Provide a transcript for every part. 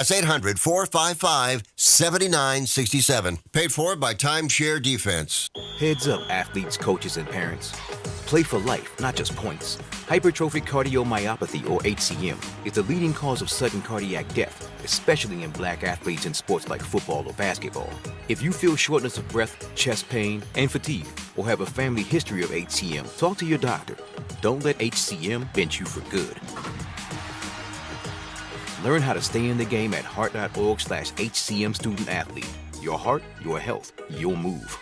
That's 800-455-7967. Paid for by Timeshare Defense. Heads up, athletes, coaches, and parents. Play for life, not just points. Hypertrophic cardiomyopathy, or HCM, is the leading cause of sudden cardiac death, especially in black athletes in sports like football or basketball. If you feel shortness of breath, chest pain, and fatigue, or have a family history of HCM, talk to your doctor. Don't let HCM bench you for good. Learn how to stay in the game at heart.org/HCM student athlete. Your heart, your health, your move.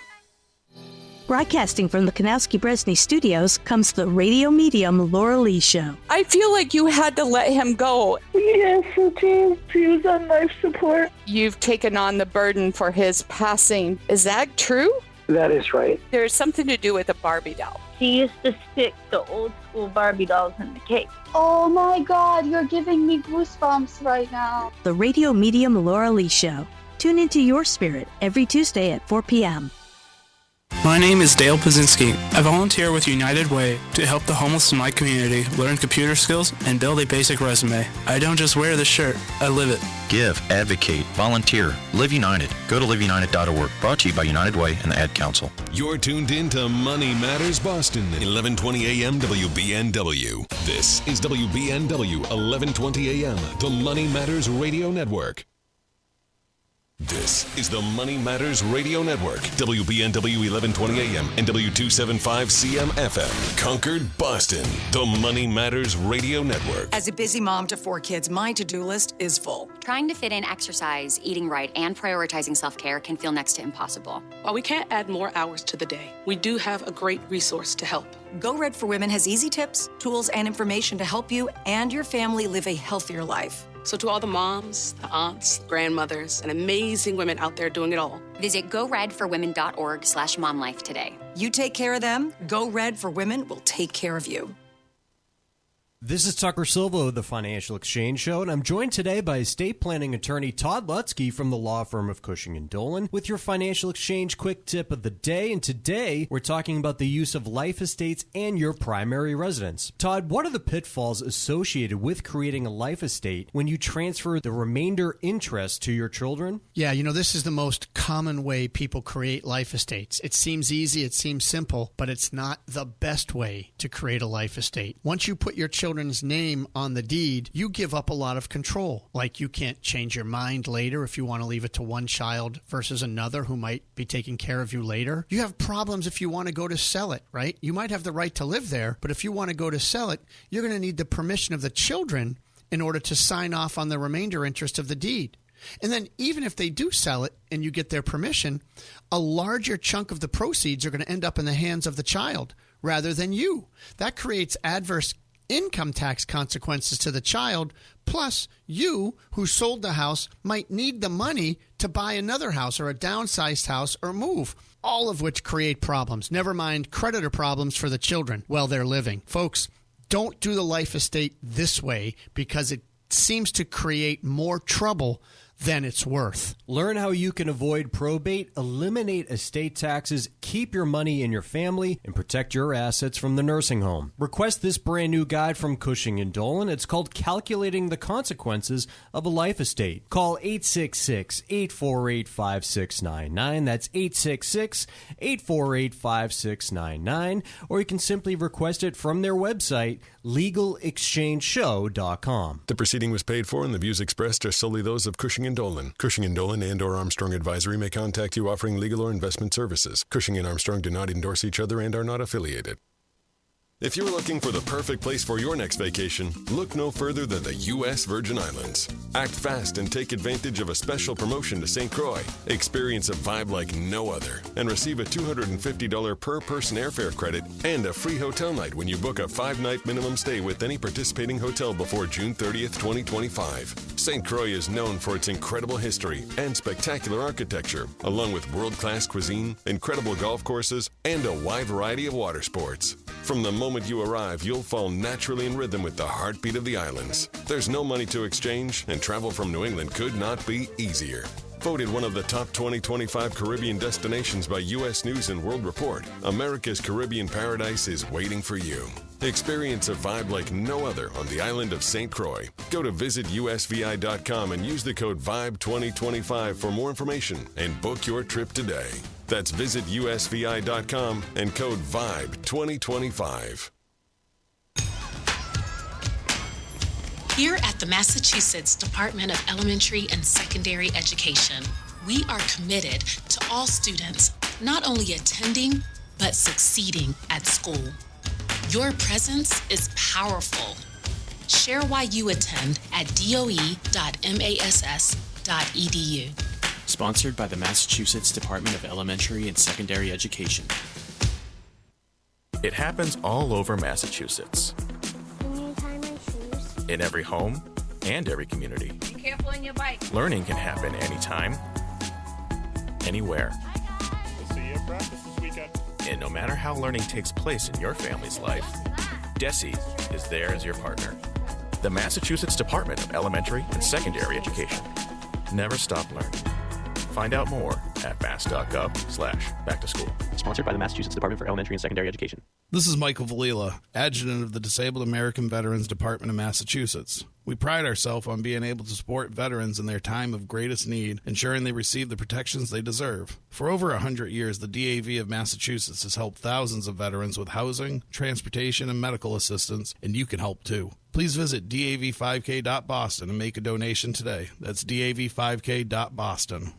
Broadcasting from the Kanowski-Bresney studios comes the radio medium Laura Lee Show. I feel like you had to let him go. Yes, it is. He was on life support. You've taken on the burden for his passing. Is that true? That is right. There's something to do with a Barbie doll. He used to stick the old school Barbie dolls in the cake. Oh my God, you're giving me goosebumps right now. The radio medium Laura Lee Show. Tune into your spirit every Tuesday at 4 p.m. My name is Dale Pazinski. I volunteer with United Way to help the homeless in my community learn computer skills and build a basic resume. I don't just wear the shirt, I live it. Give, advocate, volunteer, Live United. Go to liveunited.org. Brought to you by United Way and the Ad Council. You're tuned in to Money Matters Boston, 1120 AM WBNW. This is WBNW, 1120 AM, the Money Matters Radio Network. This is the Money Matters Radio Network, WBNW 1120 AM and W275 CM FM, Concord, Boston, the Money Matters Radio Network. As a busy mom to 4 kids, my to-do list is full. Trying to fit in exercise, eating right, and prioritizing self-care can feel next to impossible. While we can't add more hours to the day, we do have a great resource to help. Go Red for Women has easy tips, tools, and information to help you and your family live a healthier life. So to all the moms, the aunts, grandmothers, and amazing women out there doing it all, visit goredforwomen.org/momlife today. You take care of them, Go Red for Women will take care of you. This is Tucker Silva of the Financial Exchange Show, and I'm joined today by estate planning attorney Todd Lutzke from the law firm of Cushing & Dolan with your Financial Exchange quick tip of the day. And today we're talking about the use of life estates and your primary residence. Todd, what are the pitfalls associated with creating a life estate when you transfer the remainder interest to your children? Yeah, this is the most common way people create life estates. It seems easy, it seems simple, but it's not the best way to create a life estate. Once you put your children's name on the deed, you give up a lot of control. Like you can't change your mind later if you want to leave it to one child versus another who might be taking care of you later. You have problems if you want to go to sell it, right? You might have the right to live there, but if you want to go to sell it, you're going to need the permission of the children in order to sign off on the remainder interest of the deed. And then even if they do sell it and you get their permission, a larger chunk of the proceeds are going to end up in the hands of the child rather than you. That creates adverse income tax consequences to the child, plus you, who sold the house, might need the money to buy another house or a downsized house or move, all of which create problems. Never mind creditor problems for the children while they're living. Folks, don't do the life estate this way because it seems to create more trouble than it's worth. Learn how you can avoid probate, eliminate estate taxes, keep your money in your family, and protect your assets from the nursing home. Request this brand new guide from Cushing & Dolan. It's called Calculating the Consequences of a Life Estate. Call 866-848-5699. That's 866-848-5699. Or you can simply request it from their website, legalexchangeshow.com. The proceeding was paid for and the views expressed are solely those of Cushing & Dolan. Cushing & Dolan and or Armstrong Advisory may contact you offering legal or investment services. Cushing and Armstrong do not endorse each other and are not affiliated. If you're looking for the perfect place for your next vacation, look no further than the U.S. Virgin Islands. Act fast and take advantage of a special promotion to St. Croix. Experience a vibe like no other and receive a $250 per person airfare credit and a free hotel night when you book a 5-night minimum stay with any participating hotel before June 30th, 2025. St. Croix is known for its incredible history and spectacular architecture, along with world-class cuisine, incredible golf courses, and a wide variety of water sports. From the moment you arrive, you'll fall naturally in rhythm with the heartbeat of the islands. There's no money to exchange, and travel from New England could not be easier. Voted one of the top 2025 Caribbean destinations by U.S. News and World Report, America's Caribbean Paradise is waiting for you. Experience a vibe like no other on the island of St. Croix. Go to visitusvi.com and use the code VIBE2025 for more information and book your trip today. That's visitusvi.com and code VIBE2025. Here at the Massachusetts Department of Elementary and Secondary Education, we are committed to all students not only attending, but succeeding at school. Your presence is powerful. Share why you attend at doe.mass.edu. Sponsored by the Massachusetts Department of Elementary and Secondary Education. It happens all over Massachusetts. Can you tie my shoes? In every home and every community. Be careful on your bike. Learning can happen anytime, anywhere. We'll see you at practice this weekend. And no matter how learning takes place in your family's life, DESE is there as your partner. The Massachusetts Department of Elementary and Secondary Education. Never stop learning. Find out more at mass.gov/back-to-school. Sponsored by the Massachusetts Department for Elementary and Secondary Education. This is Michael Valila, Adjutant of the Disabled American Veterans Department of Massachusetts. We pride ourselves on being able to support veterans in their time of greatest need, ensuring they receive the protections they deserve. For over 100 years, the DAV of Massachusetts has helped thousands of veterans with housing, transportation, and medical assistance, and you can help too. Please visit dav5k.boston and make a donation today. That's dav5k.boston.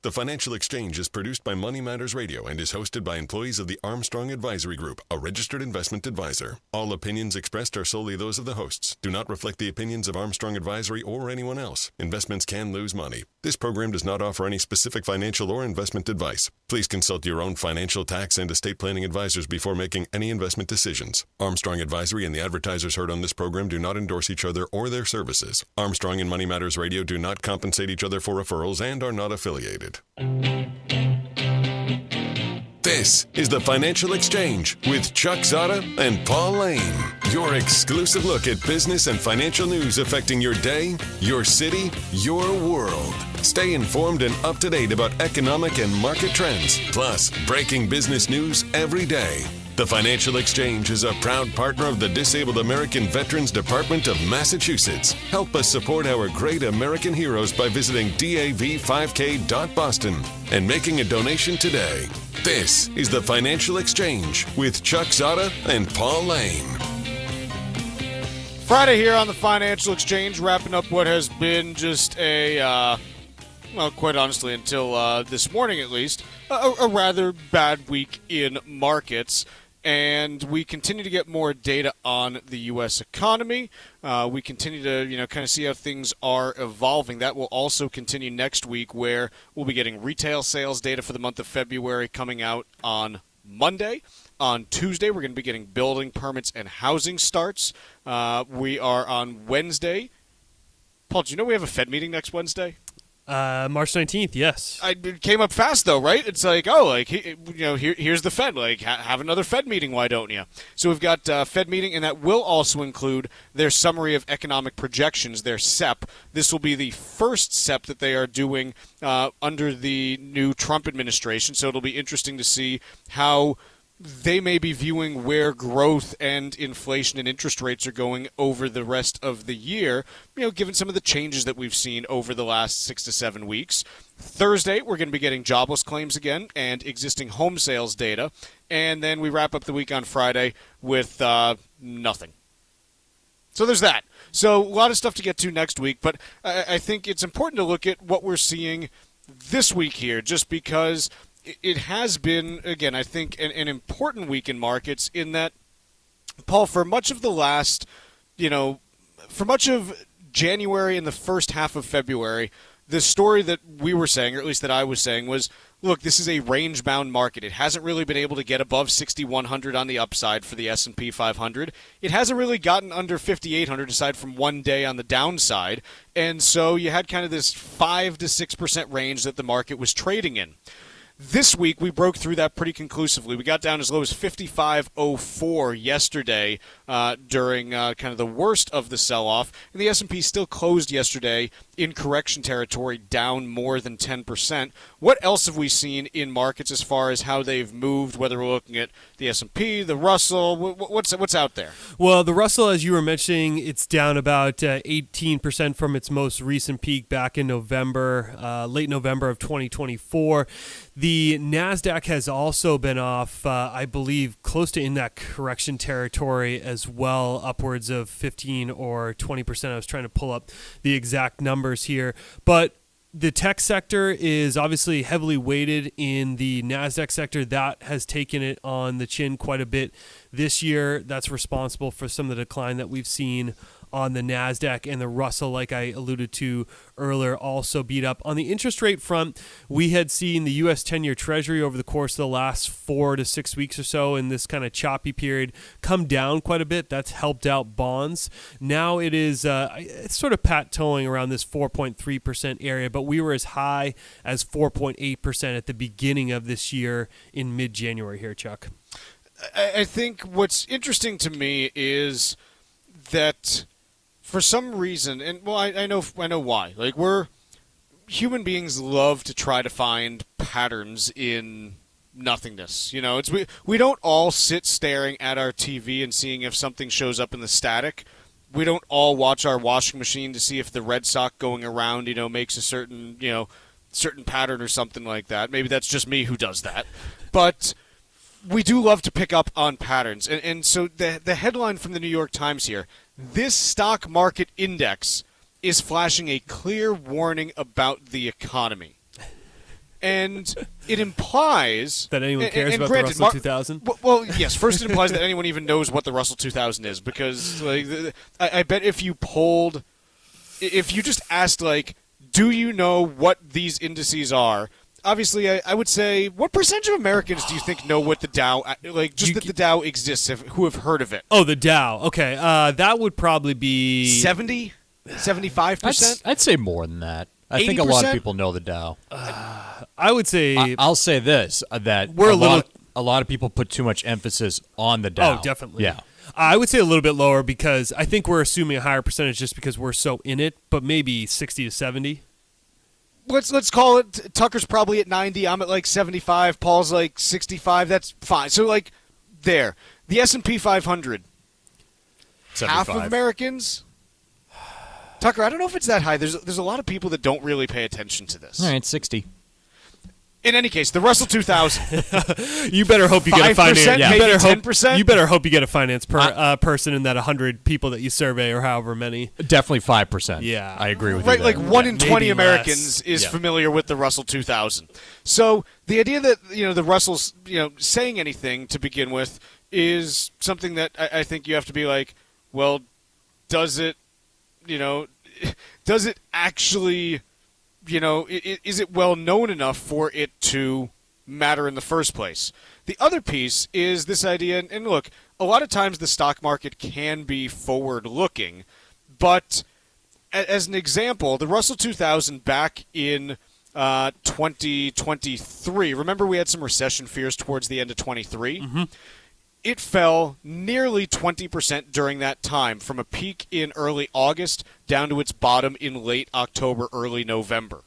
The Financial Exchange is produced by Money Matters Radio and is hosted by employees of the Armstrong Advisory Group, a registered investment advisor. All opinions expressed are solely those of the hosts, do not reflect the opinions of Armstrong Advisory or anyone else. Investments can lose money. This program does not offer any specific financial or investment advice. Please consult your own financial, tax, and estate planning advisors before making any investment decisions. Armstrong Advisory and the advertisers heard on this program do not endorse each other or their services. Armstrong and Money Matters Radio do not compensate each other for referrals and are not affiliated. This is the Financial Exchange with Chuck Zodda and Paul Lane. Your exclusive look at business and financial news affecting your day, your city, your world. Stay informed and up to date about economic and market trends, plus breaking business news every day. The Financial Exchange is a proud partner of the Disabled American Veterans Department of Massachusetts. Help us support our great American heroes by visiting dav5k.boston and making a donation today. This is the Financial Exchange with Chuck Zodda and Paul Lane. Friday here on the Financial Exchange, wrapping up what has been just a, well, quite honestly, until this morning at least, a rather bad week in markets. And we continue to get more data on the U.S. economy. We continue to, kind of see how things are evolving. That will also continue next week, where we'll be getting retail sales data for the month of February coming out on Monday. On Tuesday, we're going to be getting building permits and housing starts. We are on Wednesday. Paul, do you know we have a Fed meeting next Wednesday? March 19th, yes. It came up fast, though, right? It's like, here's the Fed. Like, have another Fed meeting, why don't you? So we've got Fed meeting, and that will also include their summary of economic projections, their SEP. This will be the first SEP that they are doing under the new Trump administration, so it'll be interesting to see how they may be viewing where growth and inflation and interest rates are going over the rest of the year, given some of the changes that we've seen over the last 6 to 7 weeks. Thursday, we're going to be getting jobless claims again and existing home sales data. And then we wrap up the week on Friday with nothing. So there's that. So a lot of stuff to get to next week, but I think it's important to look at what we're seeing this week here, just because it has been, again, I think, an important week in markets in that, Paul, for much of the last, for much of January and the first half of February, the story that we were saying, or at least that I was saying, was, look, this is a range-bound market. It hasn't really been able to get above 6,100 on the upside for the S&P 500. It hasn't really gotten under 5,800 aside from one day on the downside. And so you had kind of this 5 to 6% range that the market was trading in. This week, we broke through that pretty conclusively. We got down as low as 55.04 yesterday during kind of the worst of the sell-off. And the S&P still closed yesterday in correction territory, down more than 10%. What else have we seen in markets as far as how they've moved, whether we're looking at the S&P, the Russell? What's out there? Well, the Russell, as you were mentioning, it's down about 18% from its most recent peak back in November, late November of 2024. The NASDAQ has also been off, I believe, close to in that correction territory as well, upwards of 15 or 20%. I was trying to pull up the exact numbers here. But the tech sector is obviously heavily weighted in the NASDAQ sector. That has taken it on the chin quite a bit this year. That's responsible for some of the decline that we've seen on the NASDAQ, and the Russell, like I alluded to earlier, also beat up. On the interest rate front, we had seen the U.S. 10-year Treasury over the course of the last 4 to 6 weeks or so in this kind of choppy period come down quite a bit. That's helped out bonds. Now it is it's sort of pat-towing around this 4.3% area, but we were as high as 4.8% at the beginning of this year in mid-January here, Chuck. I think what's interesting to me is that for some reason, and well, I know why. Like, human beings love to try to find patterns in nothingness. You know, we don't all sit staring at our TV and seeing if something shows up in the static. We don't all watch our washing machine to see if the red sock going around, makes a certain pattern or something like that. Maybe that's just me who does that, but we do love to pick up on patterns. And so the headline from the New York Times here: this stock market index is flashing a clear warning about the economy. And it implies that anyone cares about granted, the Russell 2000? Well, yes. First, it implies that anyone even knows what the Russell 2000 is, because I bet if you just asked, do you know what these indices are? Obviously, I would say, what percentage of Americans do you think know what the Dow, that the Dow exists, who have heard of it? Oh, the Dow. Okay. That would probably be 70? 75%? I'd say more than that. I 80%? think a lot of people know the Dow. I would say... I'll say this, that a lot of people put too much emphasis on the Dow. Oh, definitely. Yeah. I would say a little bit lower, because I think we're assuming a higher percentage just because we're so in it, but maybe 60 to 70. Let's call it. Tucker's probably at 90. I'm at 75. Paul's 65. That's fine. So there. The S&P 500. 75. Half of Americans. Tucker, I don't know if it's that high. There's a lot of people that don't really pay attention to this. All right, 60. In any case, the Russell 2000. You better hope you get a finance. Yeah. You better 10%? You better hope you get a finance person in that 100 people that you survey, or however many. Definitely 5%. Yeah, I agree with right, you. Right, 1 in 20 Americans less. is familiar with the Russell 2000. So the idea that the Russell's saying anything to begin with is something that I think you have to be well, does it actually? Is it well known enough for it to matter in the first place? The other piece is this idea, and look, a lot of times the stock market can be forward-looking, but as an example, the Russell 2000 back in 2023, remember we had some recession fears towards the end of 23? Mm-hmm. It fell nearly 20% during that time, from a peak in early August down to its bottom in late October, early November.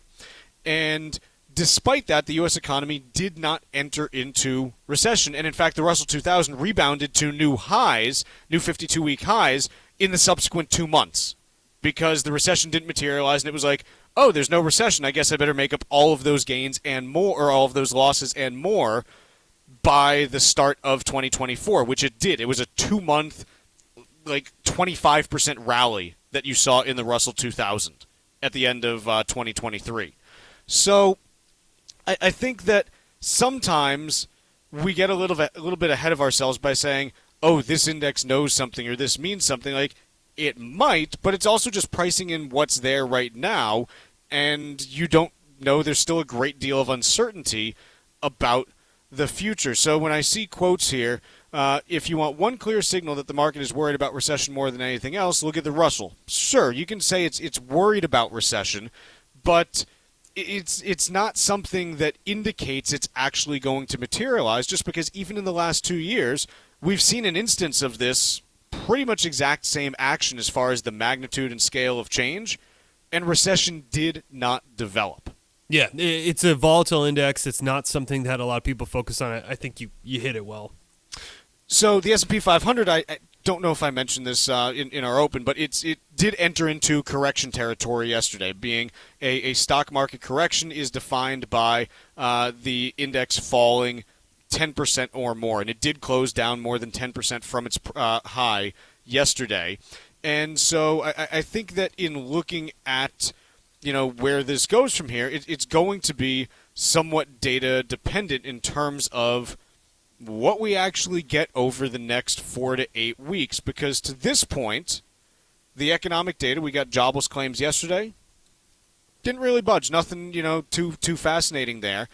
And despite that, the U.S. economy did not enter into recession. And in fact, the Russell 2000 rebounded to new highs, new 52-week highs, in the subsequent 2 months, because the recession didn't materialize, and it was oh, there's no recession. I guess I better make up all of those gains and more, or all of those losses and more, by the start of 2024, which it did. It was a 2-month, 25% rally that you saw in the Russell 2000 at the end of 2023. So I think that sometimes we get a little bit ahead of ourselves by saying, oh, this index knows something, or this means something. It might, but it's also just pricing in what's there right now, and you don't know. There's still a great deal of uncertainty about the future. So when I see quotes here, if you want one clear signal that the market is worried about recession more than anything else, look at the Russell. Sure, you can say it's worried about recession, but it's not something that indicates it's actually going to materialize, just because even in the last 2 years, we've seen an instance of this pretty much exact same action as far as the magnitude and scale of change, and recession did not develop. Yeah, it's a volatile index. It's not something that a lot of people focus on. I think you hit it well. So the S&P 500, I don't know if I mentioned this in our open, but it did enter into correction territory yesterday, being a stock market correction is defined by the index falling 10% or more, and it did close down more than 10% from its high yesterday. And so I think that in looking at where this goes from here, it's going to be somewhat data dependent in terms of what we actually get over the next 4 to 8 weeks, because to this point, the economic data, we got jobless claims yesterday, didn't really budge. Nothing, too fascinating there.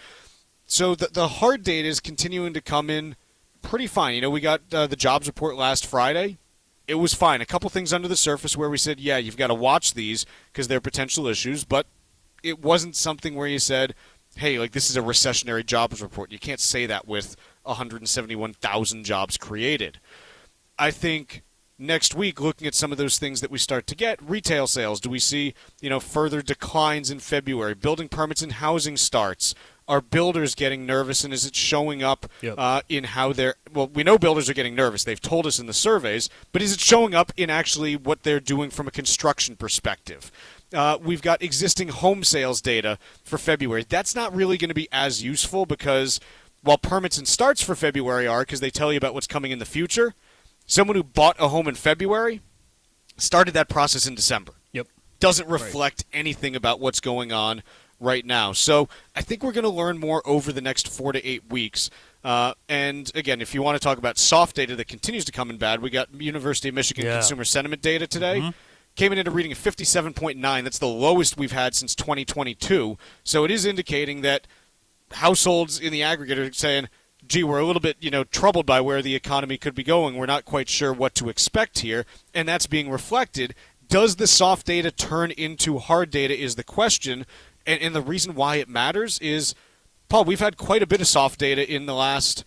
So the hard data is continuing to come in pretty fine. We got the jobs report last Friday. It was fine. A couple things under the surface where we said, yeah, you've got to watch these because they're potential issues, but it wasn't something where you said, hey, this is a recessionary jobs report. You can't say that with 171,000 jobs created. I think next week, looking at some of those things that we start to get, retail sales, do we see, further declines in February? Building permits and housing starts. Are builders getting nervous, and is it showing up in how they're... Well, we know builders are getting nervous. They've told us in the surveys, but is it showing up in actually what they're doing from a construction perspective? We've got existing home sales data for February. That's not really going to be as useful because while permits and starts for February are, because they tell you about what's coming in the future, someone who bought a home in February started that process in December. Doesn't reflect anything about what's going on right now. So I think we're going to learn more over the next 4 to 8 weeks. And again, if you want to talk about soft data that continues to come in bad, we got University of Michigan consumer sentiment data today. Mm-hmm. Came in at a reading of 57.9. That's the lowest we've had since 2022. So it is indicating that households in the aggregate are saying, gee, we're a little bit, troubled by where the economy could be going. We're not quite sure what to expect here. And that's being reflected. Does the soft data turn into hard data is the question. And the reason why it matters is, Paul, we've had quite a bit of soft data in the last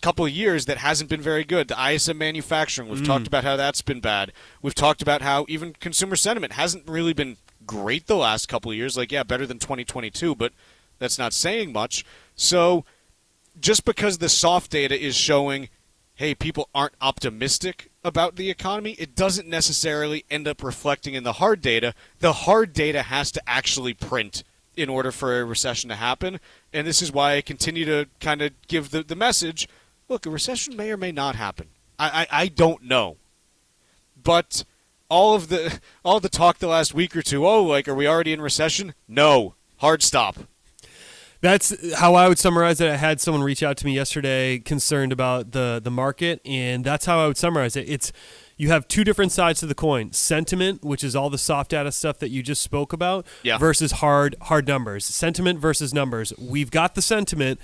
couple of years that hasn't been very good. The ISM manufacturing, we've talked about how that's been bad. We've talked about how even consumer sentiment hasn't really been great the last couple of years. Better than 2022, but that's not saying much. So just because the soft data is showing, hey, people aren't optimistic about the economy, it doesn't necessarily end up reflecting in the hard data. The hard data has to actually print in order for a recession to happen. And this is why I continue to kind of give the message, look, a recession may or may not happen. I don't know. But all the talk the last week or two, are we already in recession? No. Hard stop. That's how I would summarize it. I had someone reach out to me yesterday concerned about the market, and that's how I would summarize it. You have two different sides to the coin. Sentiment, which is all the soft data stuff that you just spoke about, versus hard numbers. Sentiment versus numbers. We've got the sentiment.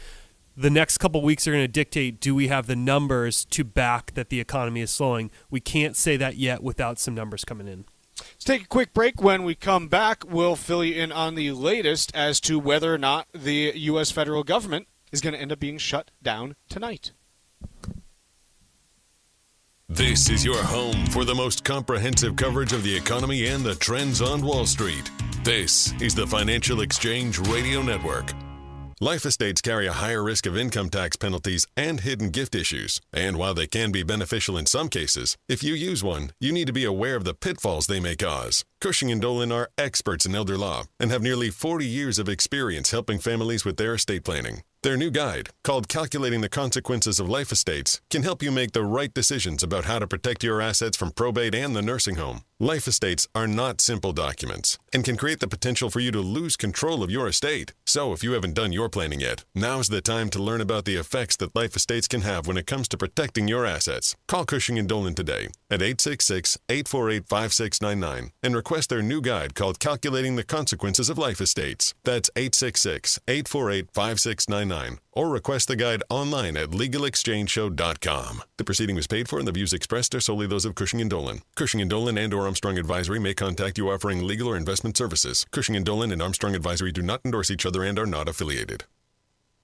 The next couple weeks are going to dictate, do we have the numbers to back that the economy is slowing? We can't say that yet without some numbers coming in. Let's take a quick break. When we come back, we'll fill you in on the latest as to whether or not the U.S. federal government is going to end up being shut down tonight. This is your home for the most comprehensive coverage of the economy and the trends on Wall Street. This is the Financial Exchange Radio Network. Life estates carry a higher risk of income tax penalties and hidden gift issues. And while they can be beneficial in some cases, if you use one, you need to be aware of the pitfalls they may cause. Cushing & Dolan are experts in elder law and have nearly 40 years of experience helping families with their estate planning. Their new guide, called Calculating the Consequences of Life Estates, can help you make the right decisions about how to protect your assets from probate and the nursing home. Life estates are not simple documents and can create the potential for you to lose control of your estate. So if you haven't done your planning yet, now's the time to learn about the effects that life estates can have when it comes to protecting your assets. Call Cushing & Dolan today at 866-848-5699 and request their new guide called Calculating the Consequences of Life Estates. That's 866-848-5699 or request the guide online at legalexchangeshow.com. The proceeding was paid for and the views expressed are solely those of Cushing & Dolan. Cushing & Dolan and or Armstrong Advisory may contact you offering legal or investment services. Cushing & Dolan and Armstrong Advisory do not endorse each other and are not affiliated.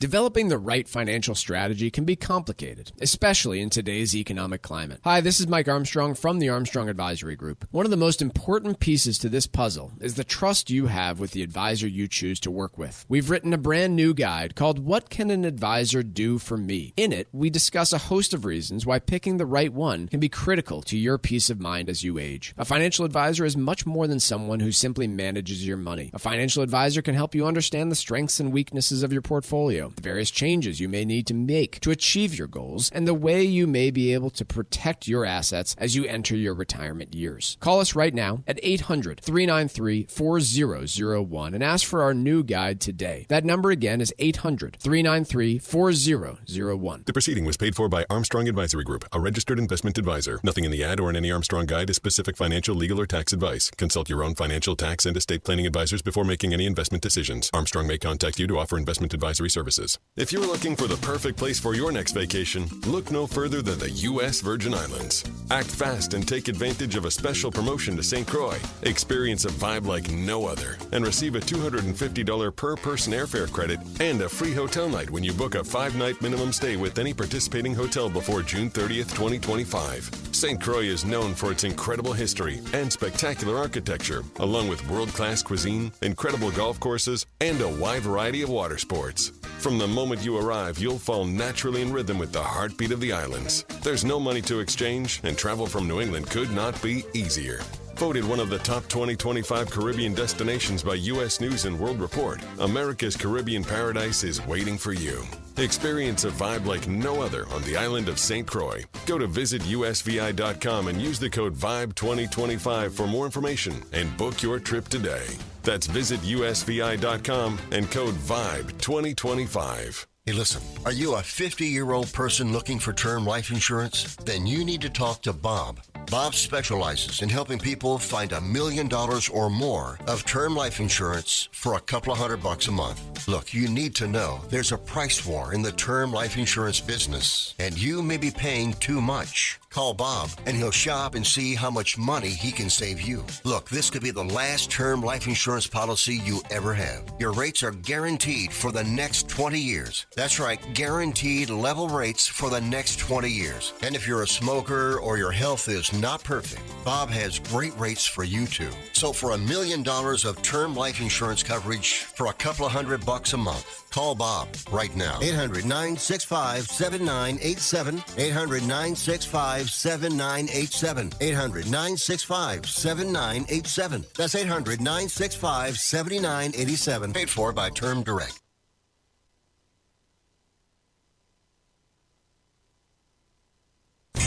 Developing the right financial strategy can be complicated, especially in today's economic climate. Hi, this is Mike Armstrong from the Armstrong Advisory Group. One of the most important pieces to this puzzle is the trust you have with the advisor you choose to work with. We've written a brand new guide called What Can an Advisor Do for Me? In it, we discuss a host of reasons why picking the right one can be critical to your peace of mind as you age. A financial advisor is much more than someone who simply manages your money. A financial advisor can help you understand the strengths and weaknesses of your portfolio, the various changes you may need to make to achieve your goals, and the way you may be able to protect your assets as you enter your retirement years. Call us right now at 800-393-4001 and ask for our new guide today. That number again is 800-393-4001. The proceeding was paid for by Armstrong Advisory Group, a registered investment advisor. Nothing in the ad or in any Armstrong guide is specific financial, legal, or tax advice. Consult your own financial, tax, and estate planning advisors before making any investment decisions. Armstrong may contact you to offer investment advisory services. If you're looking for the perfect place for your next vacation, look no further than the U.S. Virgin Islands. Act fast and take advantage of a special promotion to St. Croix. Experience a vibe like no other and receive a $250 per person airfare credit and a free hotel night when you book a 5-night minimum stay with any participating hotel before June 30th, 2025. St. Croix is known for its incredible history and spectacular architecture, along with world-class cuisine, incredible golf courses, and a wide variety of water sports. From the moment you arrive, you'll fall naturally in rhythm with the heartbeat of the islands. There's no money to exchange, and travel from New England could not be easier. Voted one of the top 2025 Caribbean destinations by U.S. News and World Report, America's Caribbean paradise is waiting for you. Experience a vibe like no other on the island of St. Croix. Go to visitusvi.com and use the code VIBE2025 for more information and book your trip today. That's visitusvi.com and code VIBE2025. Hey, listen, are you a 50-year-old person looking for term life insurance? Then you need to talk to Bob. Bob specializes in helping people find $1 million or more of term life insurance for a couple of $100 a month. Look, you need to know there's a price war in the term life insurance business, and you may be paying too much. Call Bob, and he'll shop and see how much money he can save you. Look, this could be the last term life insurance policy you ever have. Your rates are guaranteed for the next 20 years. That's right, guaranteed level rates for the next 20 years. And if you're a smoker or your health is not perfect, Bob has great rates for you too. So for $1 million of term life insurance coverage for a couple of $100 a month, call Bob right now. 800-965-7987. 800-965-7987. 800-965-7987. That's 800-965-7987. Paid for by Term Direct.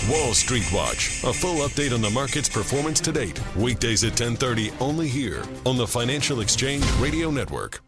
Wall Street Watch, a full update on the market's performance to date. Weekdays at 10:30, only here on the Financial Exchange Radio Network.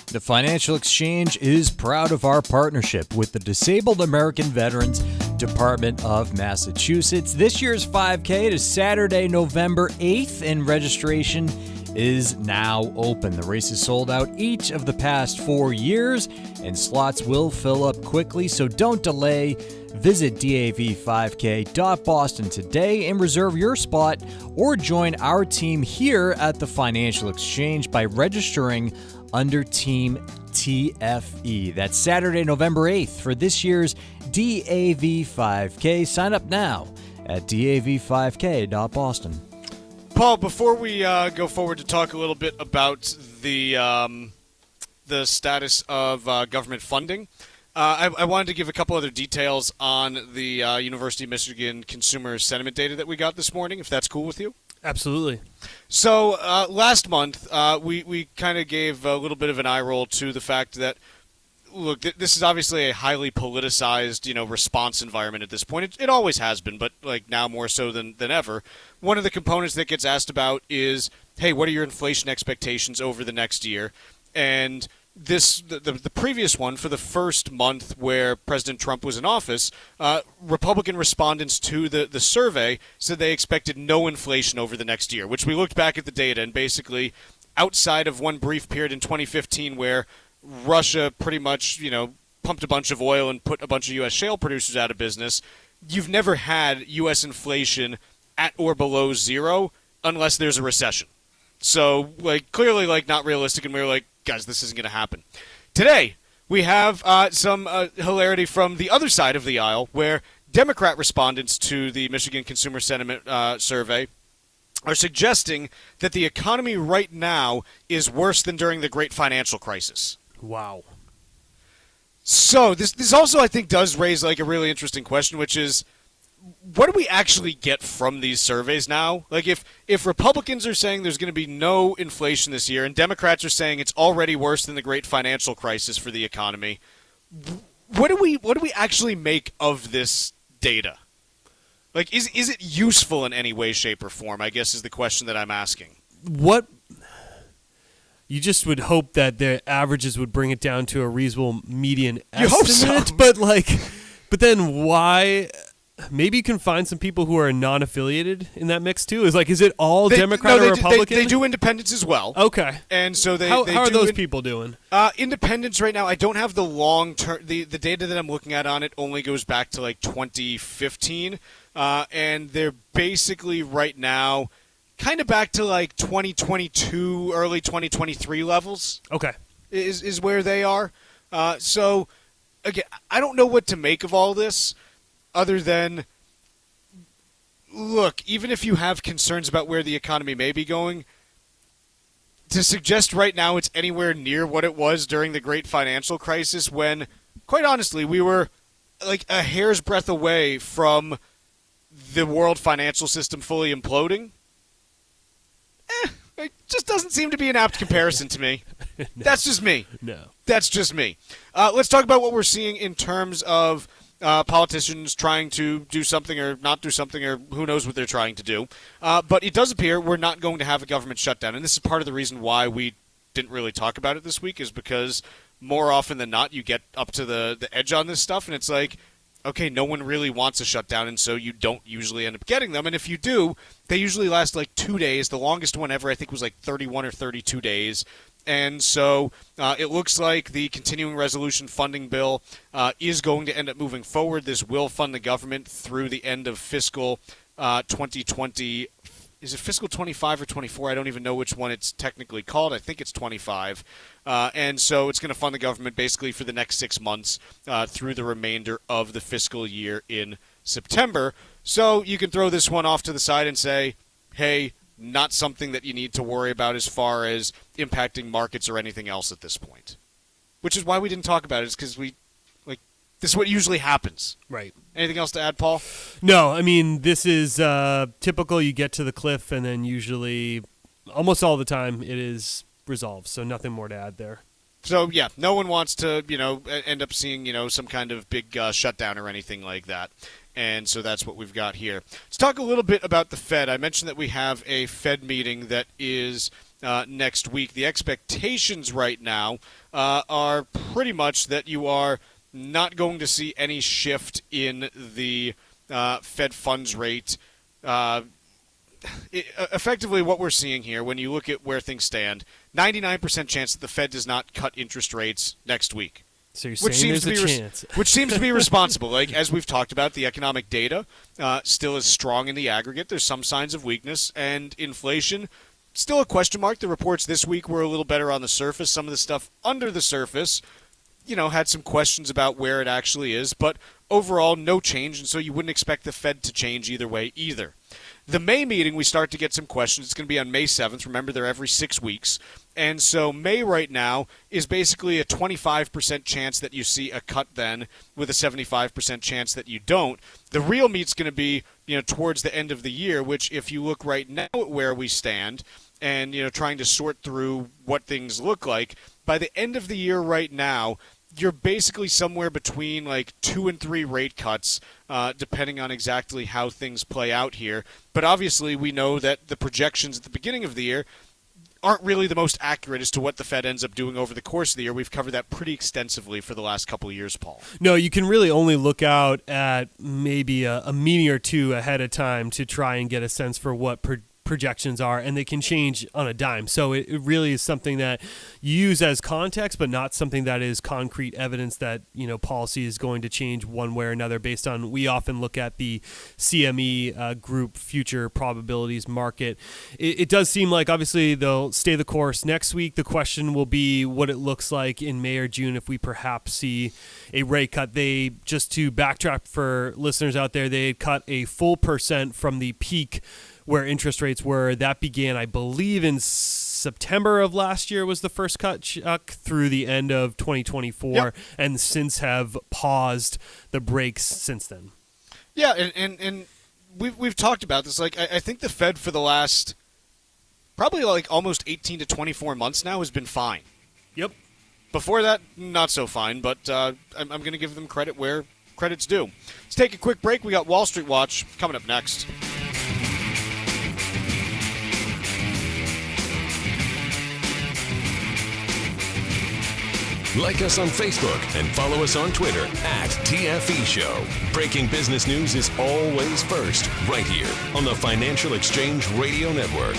The Financial Exchange is proud of our partnership with the Disabled American Veterans Department of Massachusetts. This year's 5K is Saturday, November 8th, and registration is now open. The race is sold out each of the past 4 years, and slots will fill up quickly, so don't delay. Visit dav5k.boston today and reserve your spot, or join our team here at the Financial Exchange by registering under Team TFE. That's Saturday, November 8th for this year's DAV5K. Sign up now at dav5k.boston. Paul, before we go forward to talk a little bit about the status of government funding, I wanted to give a couple other details on the University of Michigan consumer sentiment data that we got this morning, if that's cool with you. Absolutely. So last month, we kind of gave a little bit of an eye roll to the fact that, look, this is obviously a highly politicized, response environment at this point. It always has been, but like now more so than ever. One of the components that gets asked about is, hey, what are your inflation expectations over the next year? And the previous one, for the first month where President Trump was in office, Republican respondents to the survey said they expected no inflation over the next year, which we looked back at the data, and basically outside of one brief period in 2015 where Russia pretty much, pumped a bunch of oil and put a bunch of U.S. shale producers out of business, you've never had U.S. inflation at or below zero unless there's a recession. So, clearly, not realistic, and we were like, guys, this isn't going to happen. Today, we have some hilarity from the other side of the aisle, where Democrat respondents to the Michigan Consumer Sentiment Survey are suggesting that the economy right now is worse than during the Great Financial Crisis. Wow. So this also, I think, does raise a really interesting question, which is, what do we actually get from these surveys now? If Republicans are saying there's going to be no inflation this year, and Democrats are saying it's already worse than the Great Financial Crisis for the economy, what do we actually make of this data? Is it useful in any way, shape, or form, I guess is the question that I'm asking. What you just would hope that the averages would bring it down to a reasonable median estimate, but then why? Maybe you can find some people who are non-affiliated in that mix too. Is it all Democrat or Republican? They do independents as well. Okay, and so how are those people doing? Independents right now, I don't have the long term. The data that I'm looking at on it only goes back to 2015, and they're basically right now kind of back to 2022, early 2023 levels. Okay, is where they are. So again, I don't know what to make of all this. Other than, look, even if you have concerns about where the economy may be going, to suggest right now it's anywhere near what it was during the Great Financial Crisis when, quite honestly, we were a hair's breadth away from the world financial system fully imploding, it just doesn't seem to be an apt comparison to me. No. That's just me. No. That's just me. Let's talk about what we're seeing in terms of politicians trying to do something or not do something, or who knows what they're trying to do. But it does appear we're not going to have a government shutdown. And this is part of the reason why we didn't really talk about it this week, is because more often than not you get up to the edge on this stuff, and it's okay, no one really wants a shutdown, and so you don't usually end up getting them. And if you do, they usually last 2 days. The longest one ever, I think, was 31 or 32 days. And so it looks like the continuing resolution funding bill is going to end up moving forward. This will fund the government through the end of fiscal 2020. Is it fiscal 25 or 24? I don't even know which one it's technically called. I think it's 25. And so it's going to fund the government basically for the next 6 months through the remainder of the fiscal year in September. So you can throw this one off to the side and say, hey, not something that you need to worry about as far as impacting markets or anything else at this point. Which is why we didn't talk about it, is because this is what usually happens. Right. Anything else to add, Paul? No, I mean, this is typical. You get to the cliff, and then usually, almost all the time, it is resolved. So nothing more to add there. So, yeah, no one wants to, end up seeing, some kind of big shutdown or anything like that. And so that's what we've got here. Let's talk a little bit about the Fed. I mentioned that we have a Fed meeting that is next week. The expectations right now are pretty much that you are not going to see any shift in the Fed funds rate. Effectively, what we're seeing here, when you look at where things stand, 99% chance that the Fed does not cut interest rates next week. So you're saying there's a chance. Which seems to be responsible. As we've talked about, the economic data still is strong in the aggregate. There's some signs of weakness, and inflation, still a question mark. The reports this week were a little better on the surface. Some of the stuff under the surface, had some questions about where it actually is. But overall, no change, and so you wouldn't expect the Fed to change either way either. The May meeting, we start to get some questions. It's going to be on May 7th. Remember, they're every 6 weeks. And so May right now is basically a 25% chance that you see a cut then, with a 75% chance that you don't. The real meet's going to be, towards the end of the year, which if you look right now at where we stand and, trying to sort through what things look like, by the end of the year right now, you're basically somewhere between 2 and 3 rate cuts, depending on exactly how things play out here. But obviously we know that the projections at the beginning of the year aren't really the most accurate as to what the Fed ends up doing over the course of the year. We've covered that pretty extensively for the last couple of years, Paul. No, you can really only look out at maybe a meeting or two ahead of time to try and get a sense for what projections are, and they can change on a dime. So it really is something that you use as context, but not something that is concrete evidence that, policy is going to change one way or another based on, we often look at the CME group future probabilities market. It does seem like obviously they'll stay the course next week. The question will be what it looks like in May or June if we perhaps see a rate cut. They, just to backtrack for listeners out there, they had cut a full % from the peak where interest rates were. That began, I believe, in September of last year was the first cut, Chuck, through the end of 2024, yep. and since have paused the brakes since then. Yeah, and we've talked about this. Like, I think the Fed for the last probably like almost 18 to 24 months now has been fine. Yep. Before that, not so fine, but I'm going to give them credit where credit's due. Let's take a quick break. We got Wall Street Watch coming up next. Like us on Facebook and follow us on Twitter @TFE Show. Breaking business news is always first, right here on the Financial Exchange Radio Network.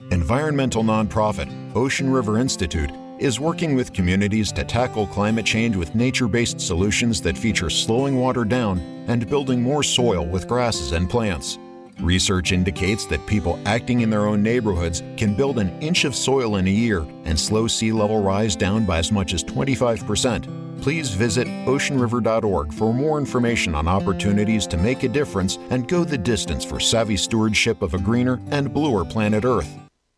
Environmental nonprofit Ocean River Institute is working with communities to tackle climate change with nature-based solutions that feature slowing water down and building more soil with grasses and plants. Research indicates that people acting in their own neighborhoods can build an inch of soil in a year and slow sea level rise down by as much as 25%. Please visit oceanriver.org for more information on opportunities to make a difference and go the distance for savvy stewardship of a greener and bluer planet Earth.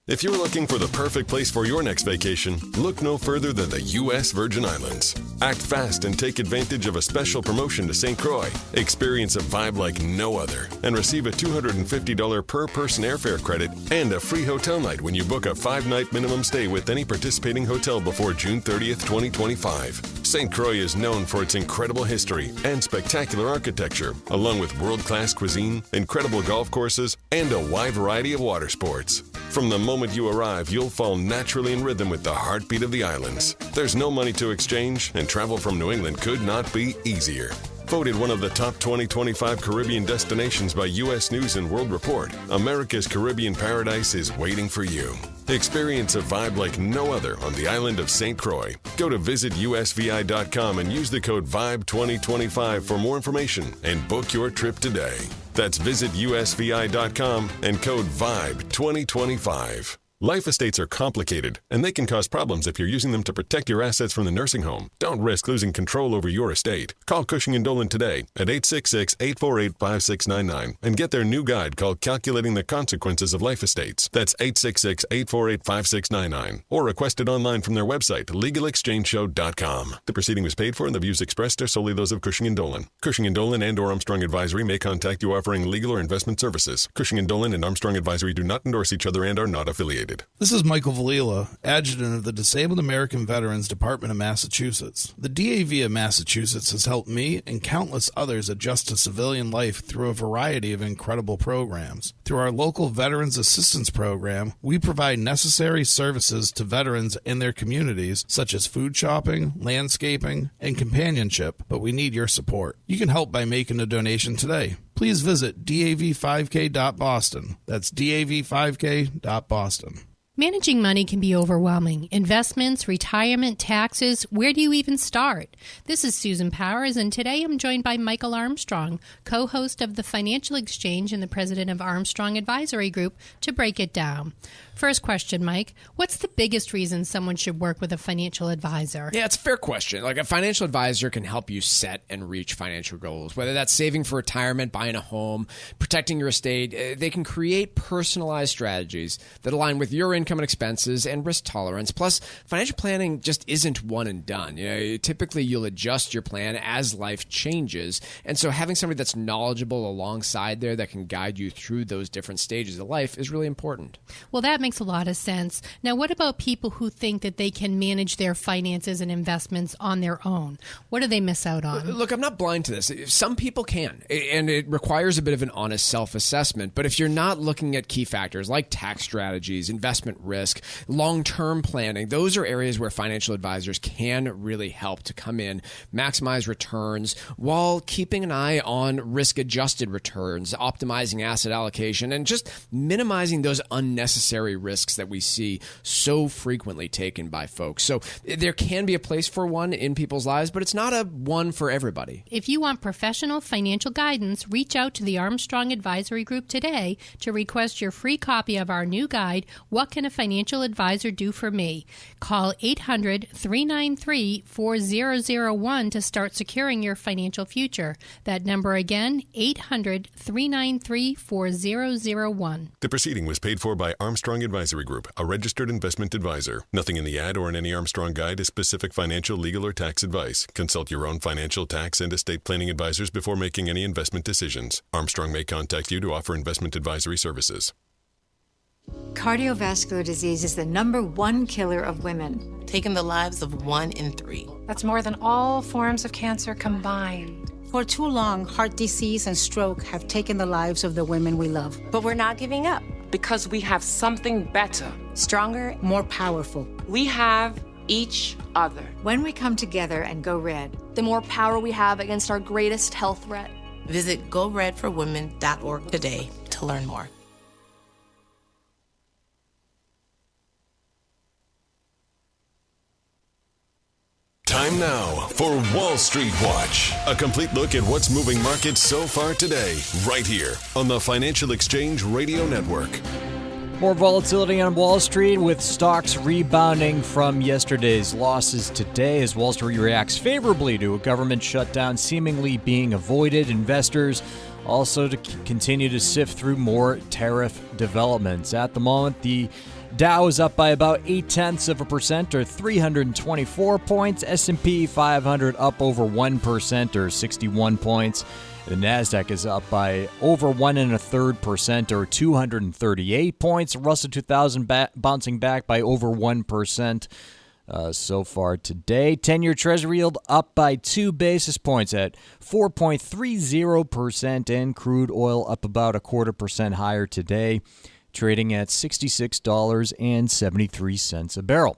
If you're looking for the perfect place for your next vacation, look no further than the U.S. Virgin Islands. Act fast and take advantage of a special promotion to St. Croix. Experience a vibe like no other and receive a $250 per person airfare credit and a free hotel night when you book a 5-night minimum stay with any participating hotel before June 30th, 2025. St. Croix is known for its incredible history and spectacular architecture, along with world-class cuisine, incredible golf courses, and a wide variety of water sports. From the moment you arrive, you'll fall naturally in rhythm with the heartbeat of the islands. There's no money to exchange, and travel from New England could not be easier. Voted one of the top 2025 Caribbean destinations by U.S. News and World Report, America's Caribbean paradise is waiting for you. Experience a vibe like no other on the island of St. Croix. Go to visitusvi.com and use the code VIBE2025 for more information and book your trip today. That's visitusvi.com and code VIBE2025. Life estates are complicated, and they can cause problems if you're using them to protect your assets from the nursing home. Don't risk losing control over your estate. Call Cushing & Dolan today at 866-848-5699 and get their new guide called Calculating the Consequences of Life Estates. That's 866-848-5699. Or request it online from their website, legalexchangeshow.com. The proceeding was paid for, and the views expressed are solely those of Cushing & Dolan. Cushing & Dolan and or Armstrong Advisory may contact you offering legal or investment services. Cushing & Dolan and Armstrong Advisory do not endorse each other and are not affiliated. This is Michael Valila, Adjutant of the Disabled American Veterans Department of Massachusetts. The DAV of Massachusetts has helped me and countless others adjust to civilian life through a variety of incredible programs. Through our local Veterans Assistance Program, we provide necessary services to veterans and their communities, such as food shopping, landscaping, and companionship, but we need your support. You can help by making a donation today. Please visit dav5k.boston. That's dav5k.boston. Managing money can be overwhelming. Investments, retirement, taxes, where do you even start? This is Susan Powers, and today I'm joined by Michael Armstrong, co-host of the Financial Exchange and the president of Armstrong Advisory Group, to break it down. First question, Mike. What's the biggest reason someone should work with a financial advisor? Yeah, it's a fair question. Like, a financial advisor can help you set and reach financial goals, whether that's saving for retirement, buying a home, protecting your estate. They can create personalized strategies that align with your income and expenses and risk tolerance. Plus, financial planning just isn't one and done. Typically you'll adjust your plan as life changes. And so having somebody that's knowledgeable alongside there that can guide you through those different stages of life is really important. Well, that makes a lot of sense. Now, what about people who think that they can manage their finances and investments on their own? What do they miss out on? Look, I'm not blind to this. Some people can, and it requires a bit of an honest self-assessment. But if you're not looking at key factors like tax strategies, investment management risk, long-term planning. Those are areas where financial advisors can really help to come in, maximize returns while keeping an eye on risk-adjusted returns, optimizing asset allocation, and just minimizing those unnecessary risks that we see so frequently taken by folks. So there can be a place for one in people's lives, but it's not a one for everybody. If you want professional financial guidance, reach out to the Armstrong Advisory Group today to request your free copy of our new guide, What Can a Financial Advisor Do for Me? Call 800-393-4001 to start securing your financial future. That number again, 800-393-4001. The proceeding was paid for by Armstrong Advisory Group, a registered investment advisor. Nothing in the ad or in any Armstrong guide is specific financial, legal, or tax advice. Consult your own financial, tax, and estate planning advisors before making any investment decisions. Armstrong may contact you to offer investment advisory services. Cardiovascular disease is the #1 killer of women, taking the lives of 1 in 3. That's more than all forms of cancer combined. For too long, heart disease and stroke have taken the lives of the women we love. But we're not giving up because we have something better, stronger, more powerful. We have each other. When we come together and go red, the more power we have against our greatest health threat. Visit GoRedForWomen.org today to learn more. Time now for Wall Street Watch. A complete look at what's moving markets so far today, right here on the Financial Exchange Radio Network. More volatility on Wall Street with stocks rebounding from yesterday's losses today as Wall Street reacts favorably to a government shutdown seemingly being avoided. Investors also to continue to sift through more tariff developments. At the moment, the Dow is up by about 0.8% or 324 points. S&P 500 up over 1% or 61 points. The Nasdaq is up by over 1.33% or 238 points. Russell 2000 bouncing back by over 1% so far today. 10-year Treasury yield up by 2 basis points at 4.30%, and crude oil up about 0.25% higher today, trading at $66.73 a barrel.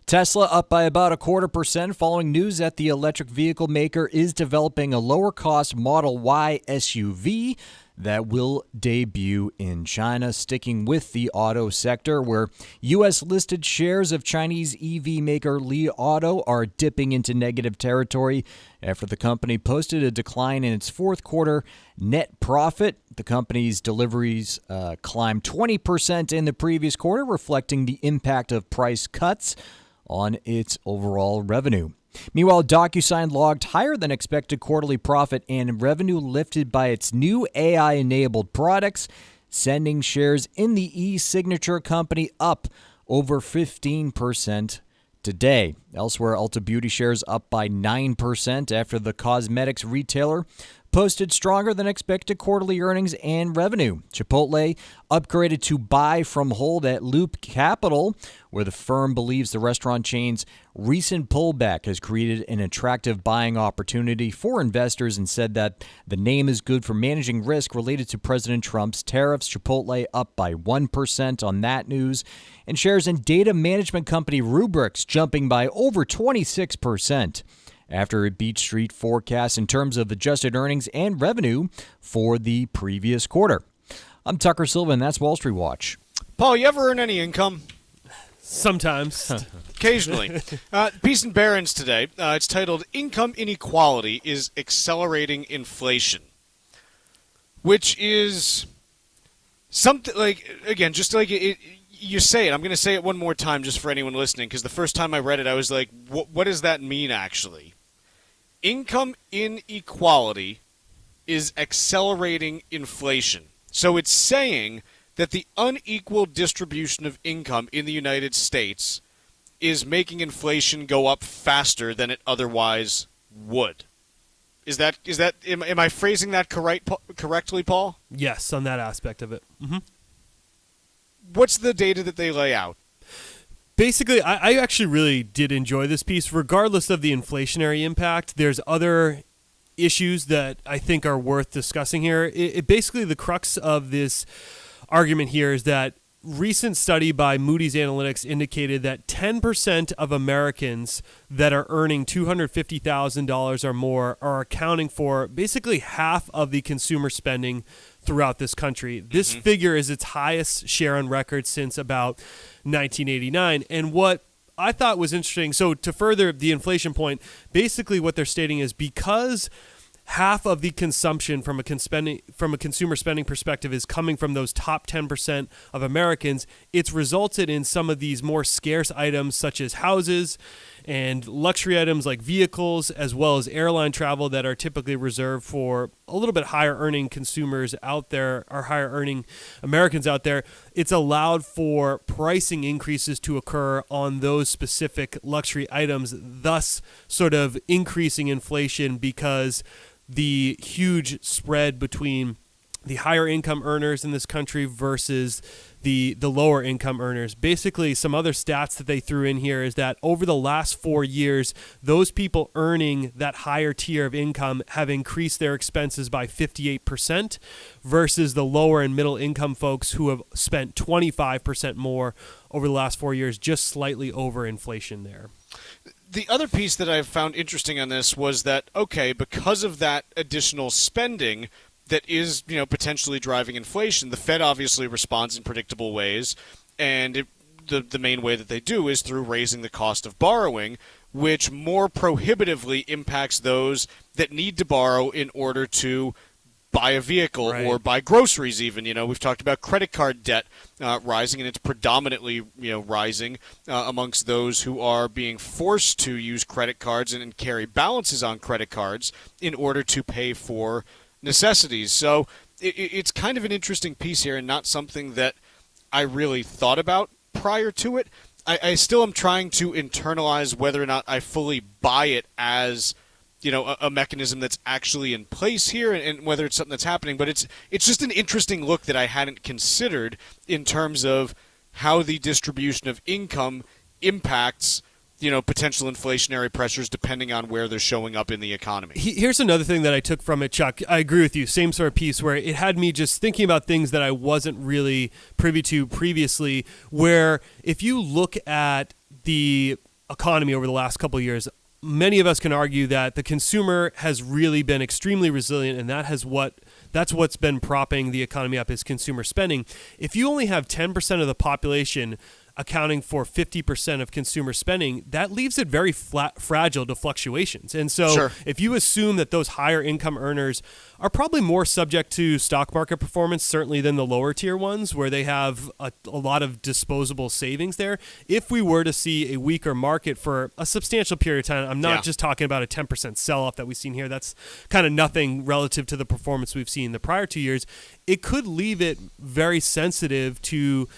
Tesla up by about 0.25% following news that the electric vehicle maker is developing a lower-cost Model Y SUV that will debut in China, sticking with the auto sector, where U.S.-listed shares of Chinese EV maker Li Auto are dipping into negative territory after the company posted a decline in its fourth quarter net profit. The company's deliveries climbed 20% in the previous quarter, reflecting the impact of price cuts on its overall revenue. Meanwhile, DocuSign logged higher than expected quarterly profit and revenue lifted by its new AI-enabled products, sending shares in the e-signature company up over 15% today. Elsewhere, Ulta Beauty shares up by 9% after the cosmetics retailer posted stronger than expected quarterly earnings and revenue. Chipotle upgraded to buy from hold at Loop Capital, where the firm believes the restaurant chain's recent pullback has created an attractive buying opportunity for investors, and said that the name is good for managing risk related to President Trump's tariffs. Chipotle up by 1% on that news, and shares in data management company Rubrix jumping by over 26%. After it beat street forecasts in terms of adjusted earnings and revenue for the previous quarter. I'm Tucker Silva, and that's Wall Street Watch. Paul, you ever earn any income? Sometimes. Occasionally. Piece in Barron's today. It's titled, Income Inequality is Accelerating Inflation. Which is something like, again, just like you say it. I'm going to say it one more time just for anyone listening, because the first time I read it, I was like, what does that mean, actually? Income inequality is accelerating inflation. So it's saying that the unequal distribution of income in the United States is making inflation go up faster than it otherwise would. Am I phrasing that correctly, Paul? Yes, on that aspect of it. Mm-hmm. What's the data that they lay out? Basically, I actually really did enjoy this piece. Regardless of the inflationary impact, there's other issues that I think are worth discussing here. Basically, the crux of this argument here is that recent study by Moody's Analytics indicated that 10% of Americans that are earning $250,000 or more are accounting for basically half of the consumer spending throughout this country. This figure is its highest share on record since about 1989. And what I thought was interesting, so to further the inflation point, basically what they're stating is because half of the consumption from a consumer spending perspective is coming from those top 10% of Americans, it's resulted in some of these more scarce items such as houses and luxury items like vehicles, as well as airline travel that are typically reserved for a little bit higher earning consumers out there, or higher earning Americans out there. It's allowed for pricing increases to occur on those specific luxury items, thus sort of increasing inflation because the huge spread between the higher income earners in this country versus the lower income earners. Basically, some other stats that they threw in here is that over the last 4 years, those people earning that higher tier of income have increased their expenses by 58% versus the lower and middle income folks who have spent 25% more over the last 4 years, just slightly over inflation there. The other piece that I found interesting on this was that, okay, because of that additional spending that is, potentially driving inflation, the Fed obviously responds in predictable ways, and the main way that they do is through raising the cost of borrowing, which more prohibitively impacts those that need to borrow in order to buy a vehicle or buy groceries even. We've talked about credit card debt rising, and it's predominantly rising amongst those who are being forced to use credit cards and carry balances on credit cards in order to pay for necessities. So it's kind of an interesting piece here and not something that I really thought about prior to it. I still am trying to internalize whether or not I fully buy it as a mechanism that's actually in place here and whether it's something that's happening. But it's just an interesting look that I hadn't considered in terms of how the distribution of income impacts potential inflationary pressures depending on where they're showing up in the economy. Here's another thing that I took from it, Chuck. I agree with you. Same sort of piece where it had me just thinking about things that I wasn't really privy to previously, where if you look at the economy over the last couple of years, many of us can argue that the consumer has really been extremely resilient, and that's what's been propping the economy up is consumer spending. If you only have 10% of the population accounting for 50% of consumer spending, that leaves it very fragile to fluctuations. And so if you assume that those higher income earners are probably more subject to stock market performance, certainly than the lower tier ones where they have a lot of disposable savings there. If we were to see a weaker market for a substantial period of time, I'm not just talking about a 10% sell-off that we've seen here. That's kind of nothing relative to the performance we've seen the prior 2 years. It could leave it very sensitive to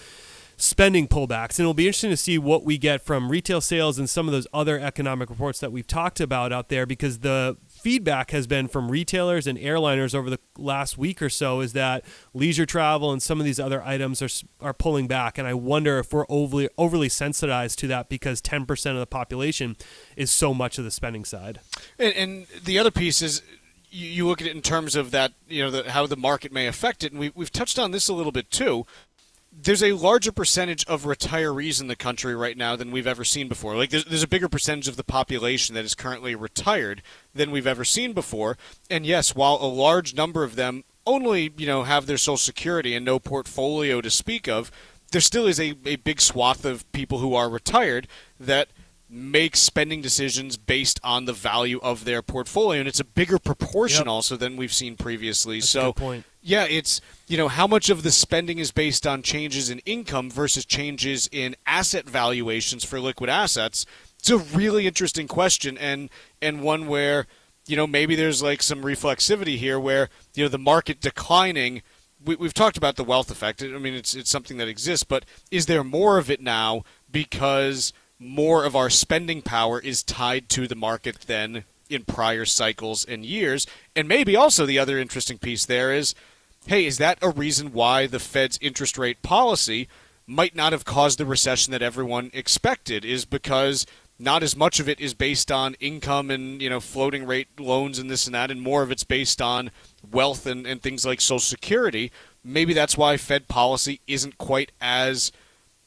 spending pullbacks, and it'll be interesting to see what we get from retail sales and some of those other economic reports that we've talked about out there, because the feedback has been from retailers and airliners over the last week or so is that leisure travel and some of these other items are pulling back, and I wonder if we're overly sensitized to that because 10% of the population is so much of the spending side. And the other piece is you look at it in terms of that, how the market may affect it, and we've touched on this a little bit too. There's a larger percentage of retirees in the country right now than we've ever seen before. Like there's a bigger percentage of the population that is currently retired than we've ever seen before. And yes, while a large number of them only, have their Social Security and no portfolio to speak of, there still is a big swath of people who are retired that make spending decisions based on the value of their portfolio, and it's a bigger proportion also than we've seen previously. That's a good point. Yeah, it's, how much of the spending is based on changes in income versus changes in asset valuations for liquid assets. It's a really interesting question, and one where, maybe there's like some reflexivity here where, the market declining, we've talked about the wealth effect. I mean, it's something that exists, but is there more of it now because more of our spending power is tied to the market than in prior cycles and years? And maybe also the other interesting piece there is, hey, is that a reason why the Fed's interest rate policy might not have caused the recession that everyone expected? Is because, not as much of it is based on income and, floating rate loans and this and that, and more of it's based on wealth and things like Social Security. Maybe that's why Fed policy isn't quite as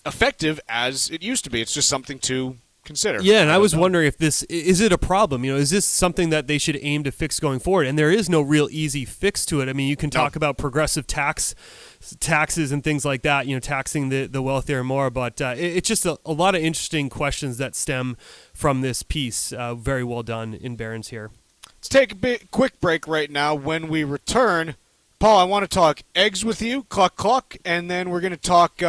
effective as it used to be. It's just something to consider. Yeah, and I was wondering if is it a problem? Is this something that they should aim to fix going forward? And there is no real easy fix to it. I mean, you can talk about progressive taxes and things like that, taxing the wealthier more, but it's just a lot of interesting questions that stem from this piece. Very well done in Barron's here. Let's take a quick break right now. When we return, Paul, I want to talk eggs with you, cluck cluck, and then we're going to talk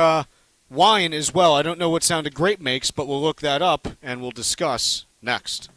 wine as well. I don't know what sound a grape makes, but we'll look that up and we'll discuss next.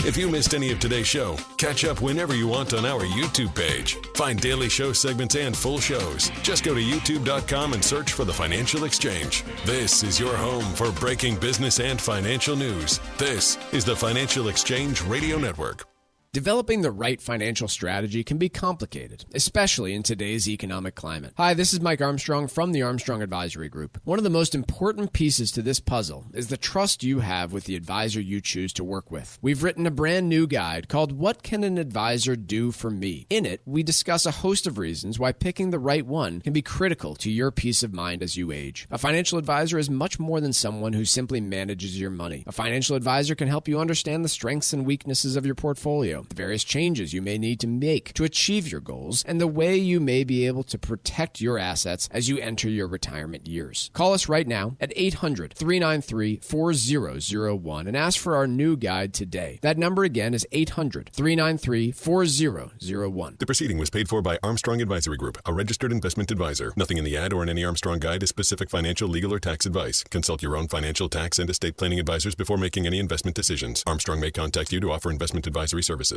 If you missed any of today's show, catch up whenever you want on our YouTube page. Find daily show segments and full shows. Just go to youtube.com and search for The Financial Exchange. This is your home for breaking business and financial news. This is The Financial Exchange Radio Network. Developing the right financial strategy can be complicated, especially in today's economic climate. Hi, this is Mike Armstrong from the Armstrong Advisory Group. One of the most important pieces to this puzzle is the trust you have with the advisor you choose to work with. We've written a brand new guide called What Can an Advisor Do for Me? In it, we discuss a host of reasons why picking the right one can be critical to your peace of mind as you age. A financial advisor is much more than someone who simply manages your money. A financial advisor can help you understand the strengths and weaknesses of your portfolio, the various changes you may need to make to achieve your goals, and the way you may be able to protect your assets as you enter your retirement years. Call us right now at 800-393-4001 and ask for our new guide today. That number again is 800-393-4001. The proceeding was paid for by Armstrong Advisory Group, a registered investment advisor. Nothing in the ad or in any Armstrong guide is specific financial, legal, or tax advice. Consult your own financial, tax, and estate planning advisors before making any investment decisions. Armstrong may contact you to offer investment advisory services.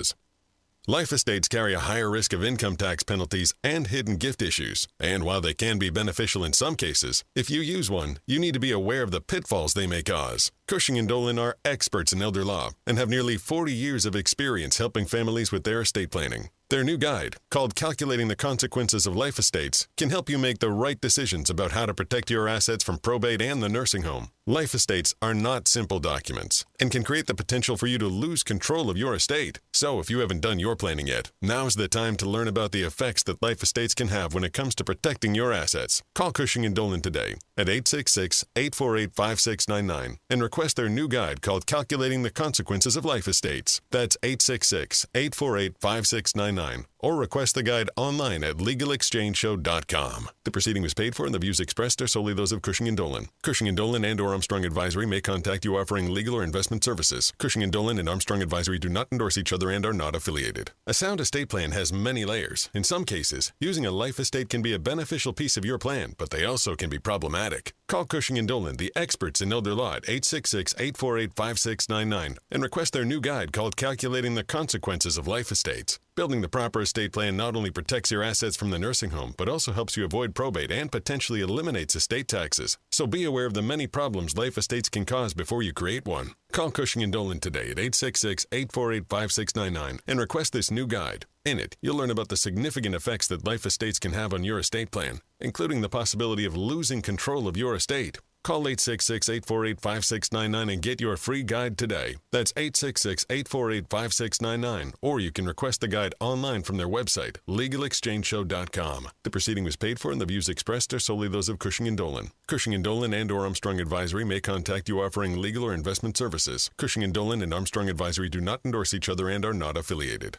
Life estates carry a higher risk of income tax penalties and hidden gift issues. And while they can be beneficial in some cases, if you use one, you need to be aware of the pitfalls they may cause. Cushing & Dolan are experts in elder law and have nearly 40 years of experience helping families with their estate planning. Their new guide, called Calculating the Consequences of Life Estates, can help you make the right decisions about how to protect your assets from probate and the nursing home. Life estates are not simple documents and can create the potential for you to lose control of your estate. So if you haven't done your planning yet, now's the time to learn about the effects that life estates can have when it comes to protecting your assets. Call Cushing & Dolan today at 866-848-5699 and request their new guide called Calculating the Consequences of Life Estates. That's 866-848-5699. Or request the guide online at legalexchangeshow.com. The proceeding was paid for and the views expressed are solely those of Cushing & Dolan. Cushing & Dolan and or Armstrong Advisory may contact you offering legal or investment services. Cushing & Dolan and Armstrong Advisory do not endorse each other and are not affiliated. A sound estate plan has many layers. In some cases, using a life estate can be a beneficial piece of your plan, but they also can be problematic. Call Cushing & Dolan, the experts in elder law, at 866-848-5699 and request their new guide called Calculating the Consequences of Life Estates. Building the proper estate plan not only protects your assets from the nursing home, but also helps you avoid probate and potentially eliminates estate taxes. So be aware of the many problems life estates can cause before you create one. Call Cushing & Dolan today at 866-848-5699 and request this new guide. In it, you'll learn about the significant effects that life estates can have on your estate plan, including the possibility of losing control of your estate. Call 866-848-5699 and get your free guide today. That's 866-848-5699. Or you can request the guide online from their website, legalexchangeshow.com. The proceeding was paid for and the views expressed are solely those of Cushing & Dolan. Cushing & Dolan and or Armstrong Advisory may contact you offering legal or investment services. Cushing & Dolan and Armstrong Advisory do not endorse each other and are not affiliated.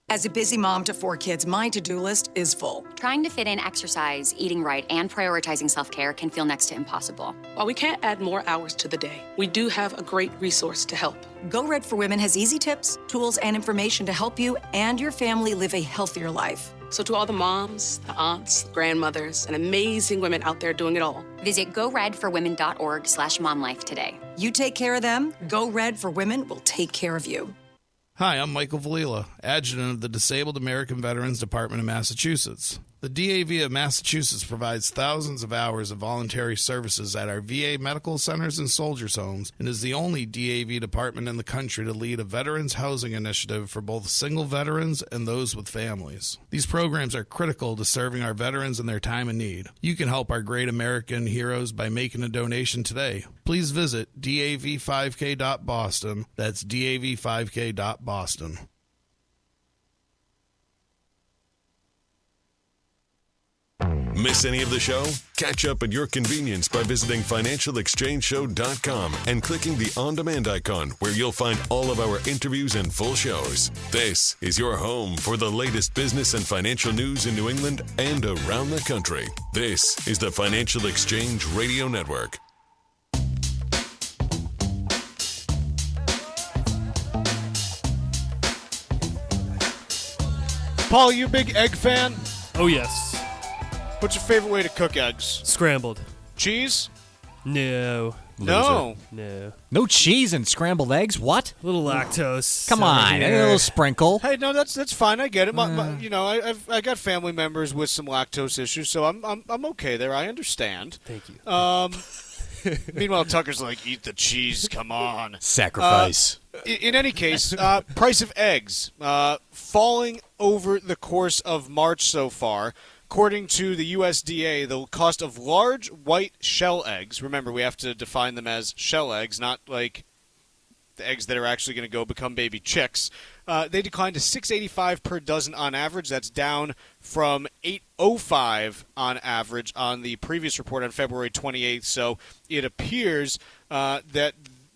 As a busy mom to 4 kids, my to-do list is full. Trying to fit in exercise, eating right, and prioritizing self-care can feel next to impossible. While we can't add more hours to the day, we do have a great resource to help. Go Red for Women has easy tips, tools, and information to help you and your family live a healthier life. So to all the moms, the aunts, the grandmothers, and amazing women out there doing it all, visit goredforwomen.org/momlife today. You take care of them, Go Red for Women will take care of you. Hi, I'm Michael Valila, Adjutant of the Disabled American Veterans Department of Massachusetts. The DAV of Massachusetts provides thousands of hours of voluntary services at our VA medical centers and soldiers' homes and is the only DAV department in the country to lead a veterans housing initiative for both single veterans and those with families. These programs are critical to serving our veterans in their time of need. You can help our great American heroes by making a donation today. Please visit dav5k.boston. That's dav5k.boston. Miss any of the show? Catch up at your convenience by visiting financialexchangeshow.com and clicking the on-demand icon where you'll find all of our interviews and full shows. This is your home for the latest business and financial news in New England and around the country. This is the Financial Exchange Radio Network. Paul, you a big egg fan? Oh, yes. What's your favorite way to cook eggs? Scrambled. Cheese? No. No. No. No cheese and scrambled eggs? What? A little lactose. Come on, a little sprinkle. Hey, no, that's fine. I get it. I got family members with some lactose issues, so I'm okay there. I understand. Thank you. Meanwhile, Tucker's like, eat the cheese. Come on. Sacrifice. In any case, price of eggs falling over the course of March so far. According to the USDA, the cost of large white shell eggs, remember we have to define them as shell eggs, not like the eggs that are actually going to go become baby chicks, they declined to $6.85 per dozen on average. That's down from $8.05 on average on the previous report on February 28th. So it appears that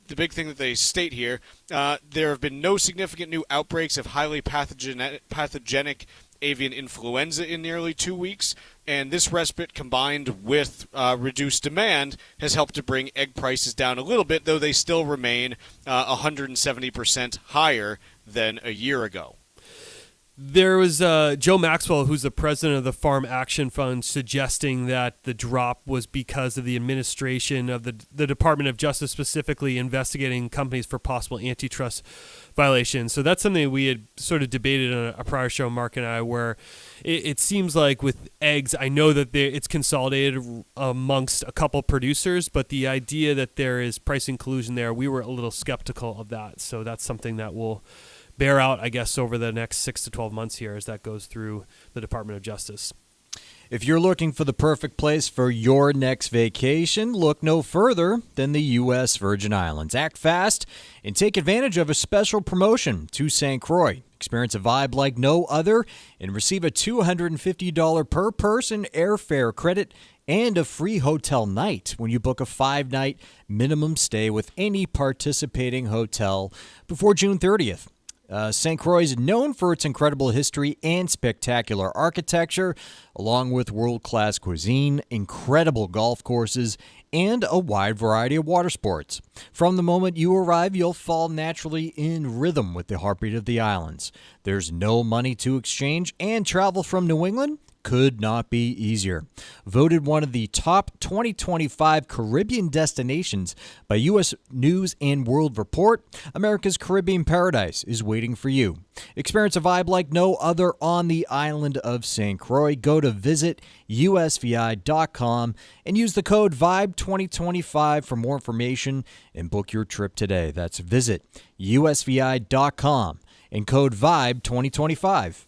the big thing that they state here, there have been no significant new outbreaks of highly pathogenic avian influenza in nearly 2 weeks, and this respite combined with reduced demand has helped to bring egg prices down a little bit, though they still remain 170% higher than a year ago. There was Joe Maxwell, who's the president of the Farm Action Fund, suggesting that the drop was because of the administration of the Department of Justice specifically investigating companies for possible antitrust violations. So that's something we had sort of debated on a prior show, Mark and I, where it seems like with eggs, I know that it's consolidated amongst a couple producers, but the idea that there is pricing collusion there, we were a little skeptical of that. So that's something that will bear out, I guess, over the next 6 to 12 months here as that goes through the Department of Justice. If you're looking for the perfect place for your next vacation, look no further than the U.S. Virgin Islands. Act fast and take advantage of a special promotion to St. Croix. Experience a vibe like no other and receive a $250 per person airfare credit and a free hotel night when you book a 5-night minimum stay with any participating hotel before June 30th. St. Croix is known for its incredible history and spectacular architecture, along with world-class cuisine, incredible golf courses, and a wide variety of water sports. From the moment you arrive, you'll fall naturally in rhythm with the heartbeat of the islands. There's no money to exchange, and travel from New England could not be easier. Voted one of the top 2025 Caribbean destinations by U.S. News and World Report, America's Caribbean Paradise is waiting for you. Experience a vibe like no other on the island of St. Croix. Go to visitusvi.com and use the code VIBE2025 for more information and book your trip today. That's visitusvi.com and code VIBE2025.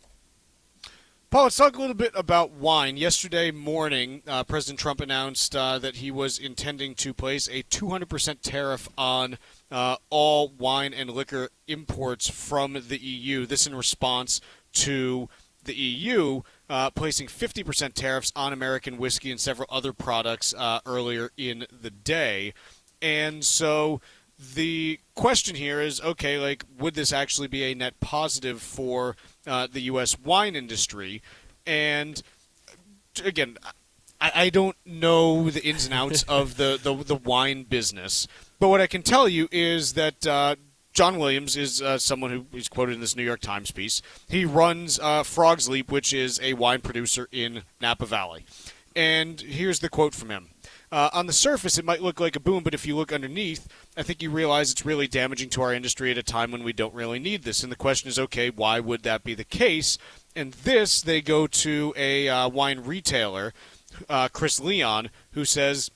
Paul, let's talk a little bit about wine. Yesterday morning, President Trump announced that he was intending to place a 200% tariff on all wine and liquor imports from the EU. This in response to the EU placing 50% tariffs on American whiskey and several other products earlier in the day. And so the question here is, okay, like, would this actually be a net positive for the U.S. wine industry? And again, I don't know the ins and outs of the wine business, but what I can tell you is that John Williams is someone who is quoted in this New York Times piece. He runs Frog's Leap, which is a wine producer in Napa Valley. And here's the quote from him. On the surface, it might look like a boom, but if you look underneath, I think you realize it's really damaging to our industry at a time when we don't really need this. And the question is, okay, why would that be the case? And this, they go to a wine retailer, Chris Leon, who says,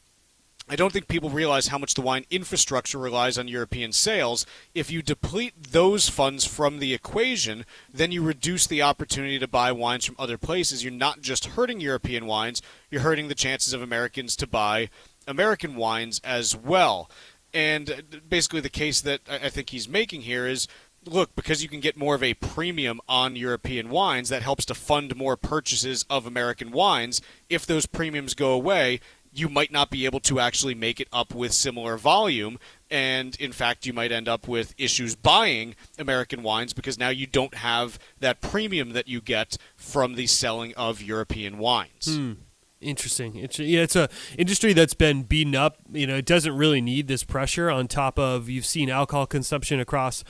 I don't think people realize how much the wine infrastructure relies on European sales. If you deplete those funds from the equation, then you reduce the opportunity to buy wines from other places. You're not just hurting European wines, you're hurting the chances of Americans to buy American wines as well. And basically the case that I think he's making here is, look, because you can get more of a premium on European wines, that helps to fund more purchases of American wines. If those premiums go away, you might not be able to actually make it up with similar volume. And in fact, you might end up with issues buying American wines because now you don't have that premium that you get from the selling of European wines. Interesting. It's a industry that's been beaten up. It doesn't really need this pressure on top of, you've seen alcohol consumption across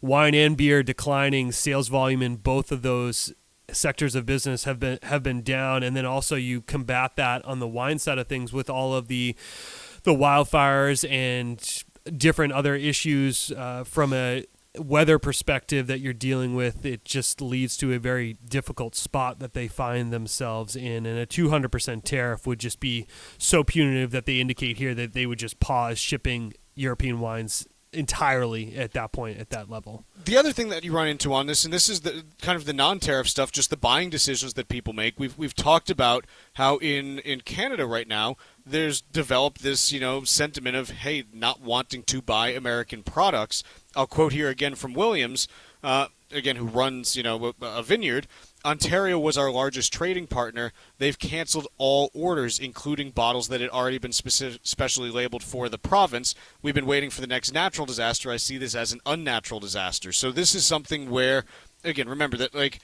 wine and beer declining, sales volume in both of those sectors of business have been down, and then also you combat that on the wine side of things with all of the wildfires and different other issues from a weather perspective that you're dealing with. It just leads to a very difficult spot that they find themselves in, and a 200% tariff would just be so punitive that they indicate here that they would just pause shipping European wines entirely at that point, at that level. The other thing that you run into on this, and this is the kind of the non-tariff stuff, just the buying decisions that people make. We've talked about how in Canada right now there's developed this sentiment of, hey, not wanting to buy American products. I'll quote here again from Williams, who runs a vineyard. Ontario was our largest trading partner. They've canceled all orders, including bottles that had already been specially labeled for the province. We've been waiting for the next natural disaster. I see this as an unnatural disaster. So this is something where, again, remember that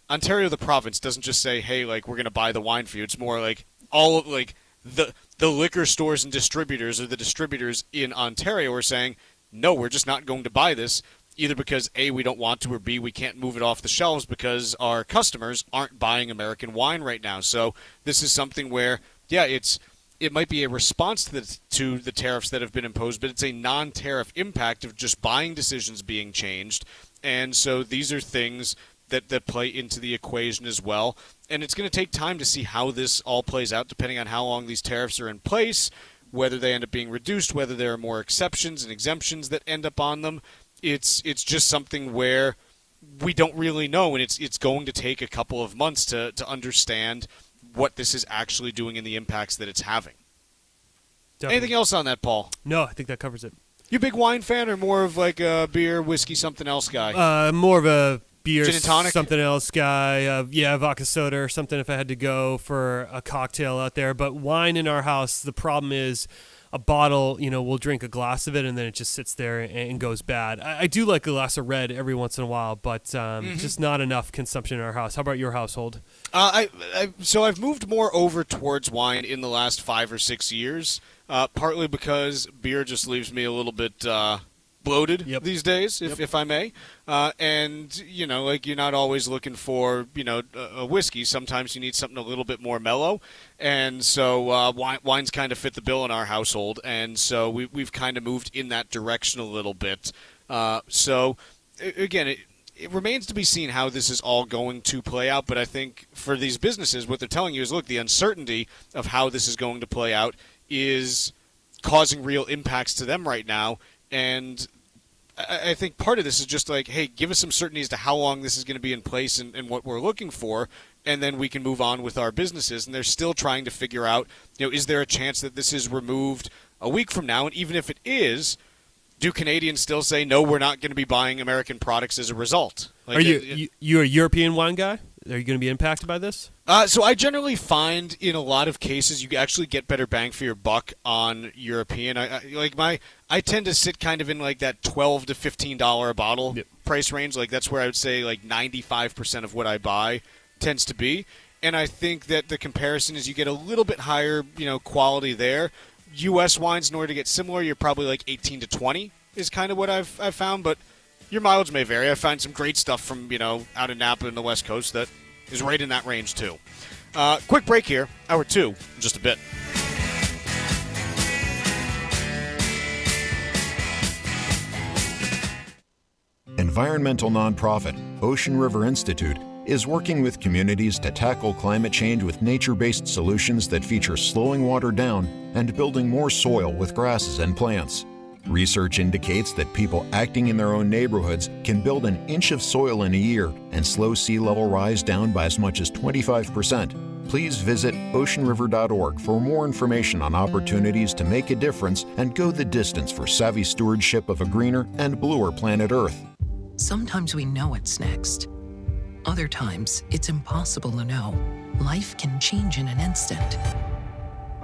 Ontario, the province, doesn't just say, hey, we're going to buy the wine for you. It's more like all of the liquor stores and distributors, or the distributors in Ontario, are saying, no, we're just not going to buy this. Either because A, we don't want to, or B, we can't move it off the shelves because our customers aren't buying American wine right now. So this is something where, it might be a response to the tariffs that have been imposed, but it's a non-tariff impact of just buying decisions being changed. And so these are things that play into the equation as well. And it's going to take time to see how this all plays out, depending on how long these tariffs are in place, whether they end up being reduced, whether there are more exceptions and exemptions that end up on them. It's just something where we don't really know, and it's going to take a couple of months to understand what this is actually doing and the impacts that it's having. Definitely. Anything else on that, Paul? No, I think that covers it. You a big wine fan, or more of a beer, whiskey, something else guy? More of a beer, gin and tonic? Something else guy. Vodka soda or something if I had to go for a cocktail out there. But wine in our house, the problem is, a bottle, we'll drink a glass of it and then it just sits there and goes bad. I do like a glass of red every once in a while, but just not enough consumption in our house. How about your household? So I've moved more over towards wine in the last 5 or 6 years, partly because beer just leaves me a little bit bloated these days, if I may. And, you're not always looking for, a whiskey. Sometimes you need something a little bit more mellow. And so wines kind of fit the bill in our household. And so we've kind of moved in that direction a little bit. So, again, it remains to be seen how this is all going to play out. But I think for these businesses, what they're telling you is, look, the uncertainty of how this is going to play out is causing real impacts to them right now. And I think part of this is just hey, give us some certainty as to how long this is going to be in place and what we're looking for, and then we can move on with our businesses. And they're still trying to figure out, is there a chance that this is removed a week from now? And even if it is, do Canadians still say, no, we're not going to be buying American products as a result? Are you a European wine guy? Are you going to be impacted by this? So I generally find in a lot of cases you actually get better bang for your buck on European. I tend to sit kind of in that $12 to $15 a bottle price range. That's where I would say 95% of what I buy tends to be. And I think that the comparison is you get a little bit higher, quality there. U.S. wines, in order to get similar, you're probably 18 to 20 is kind of what I've found, but your mileage may vary. I find some great stuff from, out in Napa and the West Coast that is right in that range, too. Quick break here. Hour 2 in just a bit. Environmental nonprofit Ocean River Institute is working with communities to tackle climate change with nature-based solutions that feature slowing water down and building more soil with grasses and plants. Research indicates that people acting in their own neighborhoods can build an inch of soil in a year and slow sea level rise down by as much as 25%. Please visit oceanriver.org for more information on opportunities to make a difference and go the distance for savvy stewardship of a greener and bluer planet Earth. Sometimes we know what's next. Other times, it's impossible to know. Life can change in an instant.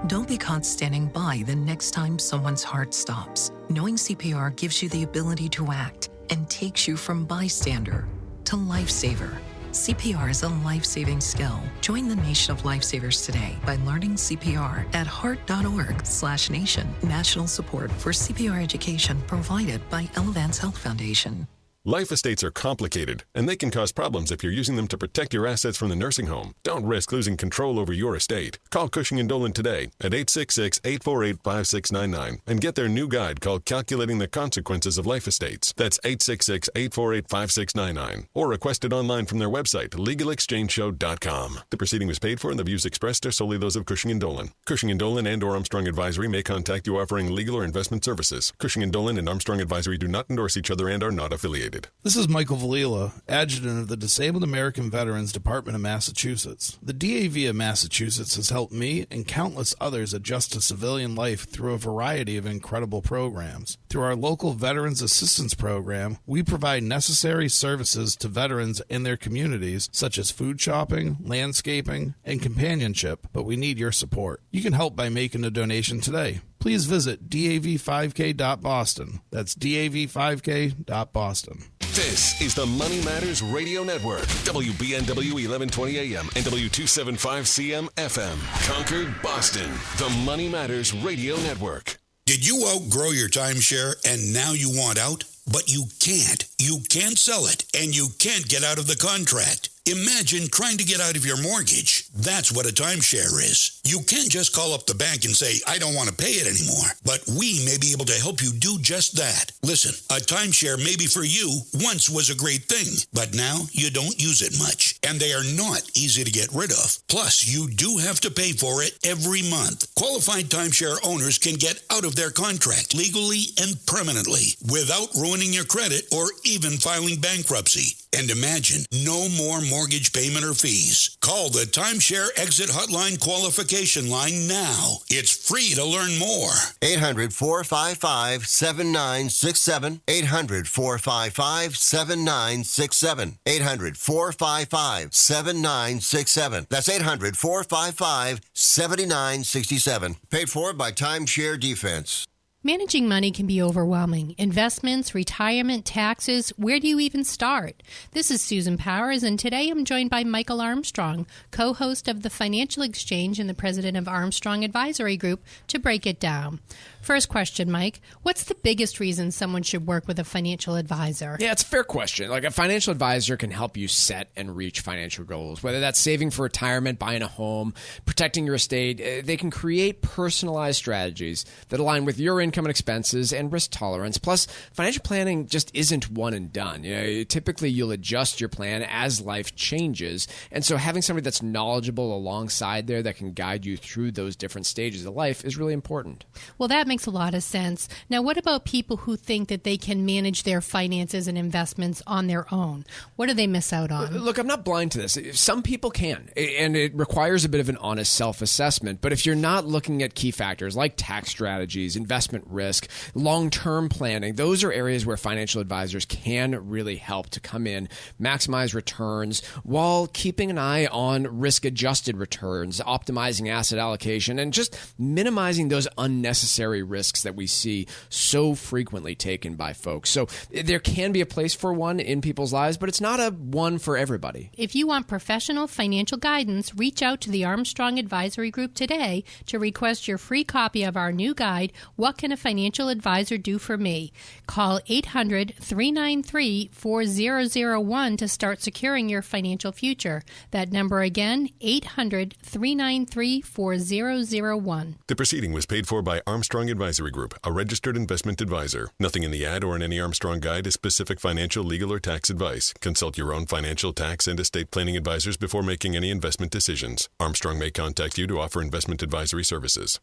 Don't be caught standing by the next time someone's heart stops. Knowing CPR gives you the ability to act and takes you from bystander to lifesaver. CPR is a life-saving skill. Join the nation of lifesavers today by learning CPR at heart.org/nation. National support for CPR education provided by Elevance Health Foundation. Life estates are complicated, and they can cause problems if you're using them to protect your assets from the nursing home. Don't risk losing control over your estate. Call Cushing & Dolan today at 866-848-5699 and get their new guide called Calculating the Consequences of Life Estates. That's 866-848-5699. Or request it online from their website, legalexchangeshow.com. The proceeding was paid for, and the views expressed are solely those of Cushing & Dolan. Cushing & Dolan and or Armstrong Advisory may contact you offering legal or investment services. Cushing & Dolan and Armstrong Advisory do not endorse each other and are not affiliated. This is Michael Valila, Adjutant of the Disabled American Veterans Department of Massachusetts. The DAV of Massachusetts has helped me and countless others adjust to civilian life through a variety of incredible programs. Through our local Veterans Assistance Program, we provide necessary services to veterans in their communities, such as food shopping, landscaping, and companionship, but we need your support. You can help by making a donation today. Please visit dav5k.boston. That's dav5k.boston. This is the Money Matters Radio Network. WBNW 1120 AM and W275CM FM. Concord, Boston. The Money Matters Radio Network. Did you outgrow your timeshare and now you want out? But you can't. You can't sell it, and you can't get out of the contract. Imagine trying to get out of your mortgage. That's what a timeshare is. You can't just call up the bank and say, I don't want to pay it anymore. But we may be able to help you do just that. Listen, a timeshare maybe for you once was a great thing, but now you don't use it much. And they are not easy to get rid of. Plus, you do have to pay for it every month. Qualified timeshare owners can get out of their contract legally and permanently without ruining your credit or even filing bankruptcy. And imagine, no more mortgage payment or fees. Call the Timeshare Exit Hotline qualification line now. It's free to learn more. 800-455-7967. 800-455-7967. 800-455-7967. That's 800-455-7967. Paid for by Timeshare Defense. Managing money can be overwhelming. Investments, retirement, taxes, where do you even start? This is Susan Powers, and today I'm joined by Michael Armstrong, co-host of the Financial Exchange and the president of Armstrong Advisory Group, to break it down. First question, Mike. What's the biggest reason someone should work with a financial advisor? Yeah, it's a fair question. Like, a financial advisor can help you set and reach financial goals, whether that's saving for retirement, buying a home, protecting your estate. They can create personalized strategies that align with your income and expenses and risk tolerance. Plus, financial planning just isn't one and done. Typically, you'll adjust your plan as life changes. And so having somebody that's knowledgeable alongside there that can guide you through those different stages of life is really important. Well, that makes a lot of sense. Now, what about people who think that they can manage their finances and investments on their own? What do they miss out on? Look, I'm not blind to this. Some people can, and it requires a bit of an honest self-assessment. But if you're not looking at key factors like tax strategies, investment risk, long-term planning, those are areas where financial advisors can really help to come in, maximize returns while keeping an eye on risk-adjusted returns, optimizing asset allocation, and just minimizing those unnecessary risks that we see so frequently taken by folks. So there can be a place for one in people's lives, but it's not a one for everybody. If you want professional financial guidance, reach out to the Armstrong Advisory Group today to request your free copy of our new guide, What Can can a financial advisor do for me? Call 800-393-4001 to start securing your financial future. That number again, 800-393-4001. The proceeding was paid for by Armstrong Advisory Group, a registered investment advisor. Nothing in the ad or in any Armstrong guide is specific financial, legal, or tax advice. Consult your own financial, tax, and estate planning advisors before making any investment decisions. Armstrong may contact you to offer investment advisory services.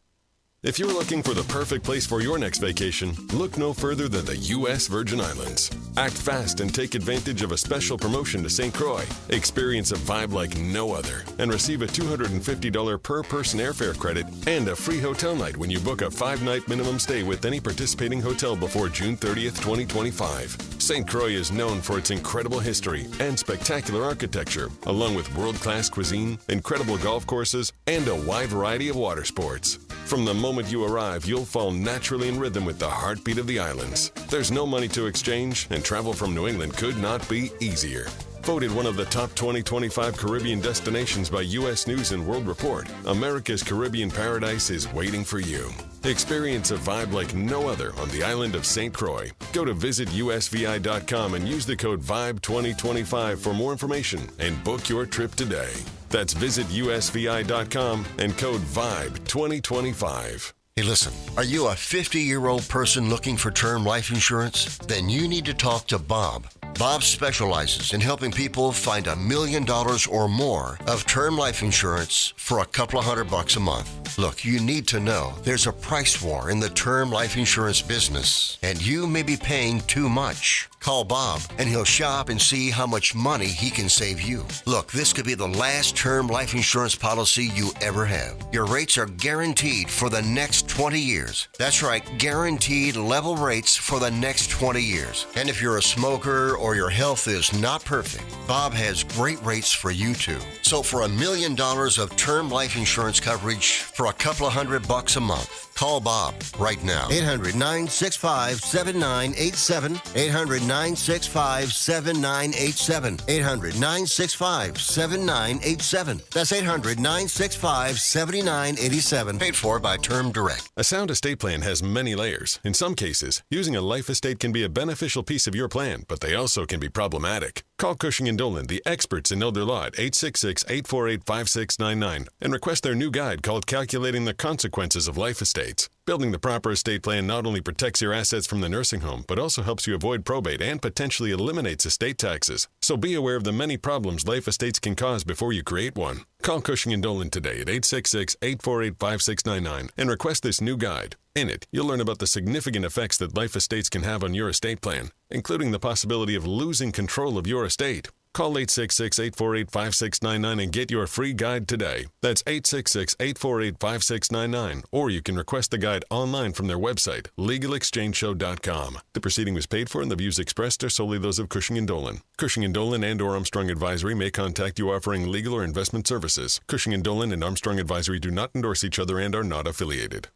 If you're looking for the perfect place for your next vacation, look no further than the U.S. Virgin Islands. Act fast and take advantage of a special promotion to St. Croix. Experience a vibe like no other and receive a $250 per person airfare credit and a free hotel night when you book a 5-night minimum stay with any participating hotel before June 30th, 2025. St. Croix is known for its incredible history and spectacular architecture, along with world-class cuisine, incredible golf courses, and a wide variety of water sports. From the moment you arrive, you'll fall naturally in rhythm with the heartbeat of the islands. There's no money to exchange, and travel from New England could not be easier. Voted one of the top 2025 Caribbean destinations by U.S. News & World Report, America's Caribbean paradise is waiting for you. Experience a vibe like no other on the island of St. Croix. Go to visitusvi.com and use the code VIBE2025 for more information and book your trip today. That's visitusvi.com and code VIBE2025. Hey, listen, are you a 50-year-old person looking for term life insurance? Then you need to talk to Bob. Bob specializes in helping people find $1 million or more of term life insurance for a couple of $100 a month. Look, you need to know there's a price war in the term life insurance business, and you may be paying too much. Call Bob, and he'll shop and see how much money he can save you. Look, this could be the last term life insurance policy you ever have. Your rates are guaranteed for the next 20 years. That's right, guaranteed level rates for the next 20 years. And if you're a smoker or your health is not perfect, Bob has great rates for you too. So for $1 million of term life insurance coverage for a couple of $100 a month, call Bob right now. 800-965-7987. 800-965-7987. 800-965-7987. That's 800-965-7987. Paid for by Term Direct. A sound estate plan has many layers. In some cases, using a life estate can be a beneficial piece of your plan, but they also can be problematic. Call Cushing & Dolan, the experts in elder law, at 866-848-5699 and request their new guide called Calculating the Consequences of Life Estates. Building the proper estate plan not only protects your assets from the nursing home, but also helps you avoid probate and potentially eliminates estate taxes. So be aware of the many problems life estates can cause before you create one. Call Cushing & Dolan today at 866-848-5699 and request this new guide. In it, you'll learn about the significant effects that life estates can have on your estate plan, including the possibility of losing control of your estate. Call 866-848-5699 and get your free guide today. That's 866-848-5699. Or you can request the guide online from their website, legalexchangeshow.com. The proceeding was paid for and the views expressed are solely those of Cushing & Dolan. Cushing & Dolan and or Armstrong Advisory may contact you offering legal or investment services. Cushing & Dolan and Armstrong Advisory do not endorse each other and are not affiliated.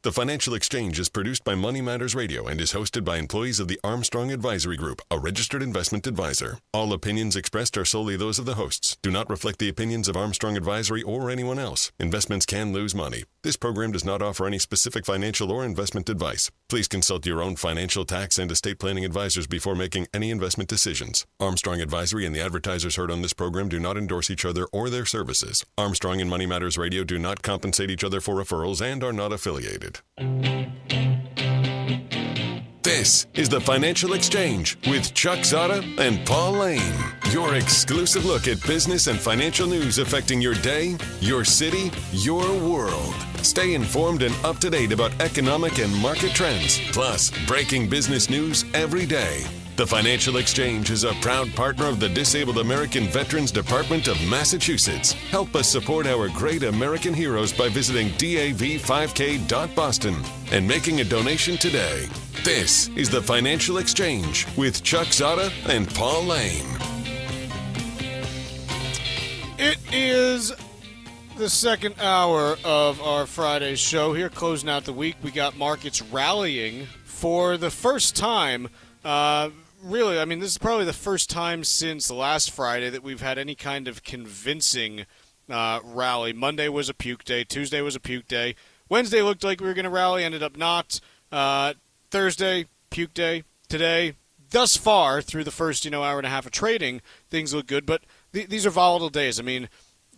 The Financial Exchange is produced by Money Matters Radio and is hosted by employees of the Armstrong Advisory Group, a registered investment advisor. All opinions expressed are solely those of the hosts, do not reflect the opinions of Armstrong Advisory or anyone else. Investments can lose money. This program does not offer any specific financial or investment advice. Please consult your own financial, tax, and estate planning advisors before making any investment decisions. Armstrong Advisory and the advertisers heard on this program do not endorse each other or their services. Armstrong and Money Matters Radio do not compensate each other for referrals and are not affiliated. This is the Financial Exchange with Chuck Zodda and Paul Lane. Your exclusive look at business and financial news affecting your day, your city, your world. Stay informed and up to date about economic and market trends, plus breaking business news every day. The Financial Exchange is a proud partner of the Disabled American Veterans Department of Massachusetts. Help us support our great American heroes by visiting dav5k.boston and making a donation today. This is the Financial Exchange with Chuck Zodda and Paul Lane. It is the second hour of our Friday show here, closing out the week. We got markets rallying for the first time. Really, I mean, this is probably the first time since last Friday that we've had any kind of convincing rally. Monday was a puke day. Tuesday was a puke day. Wednesday looked like we were going to rally, ended up not. Thursday, puke day. Today, thus far, through the first hour and a half of trading, things look good, but these are volatile days. I mean,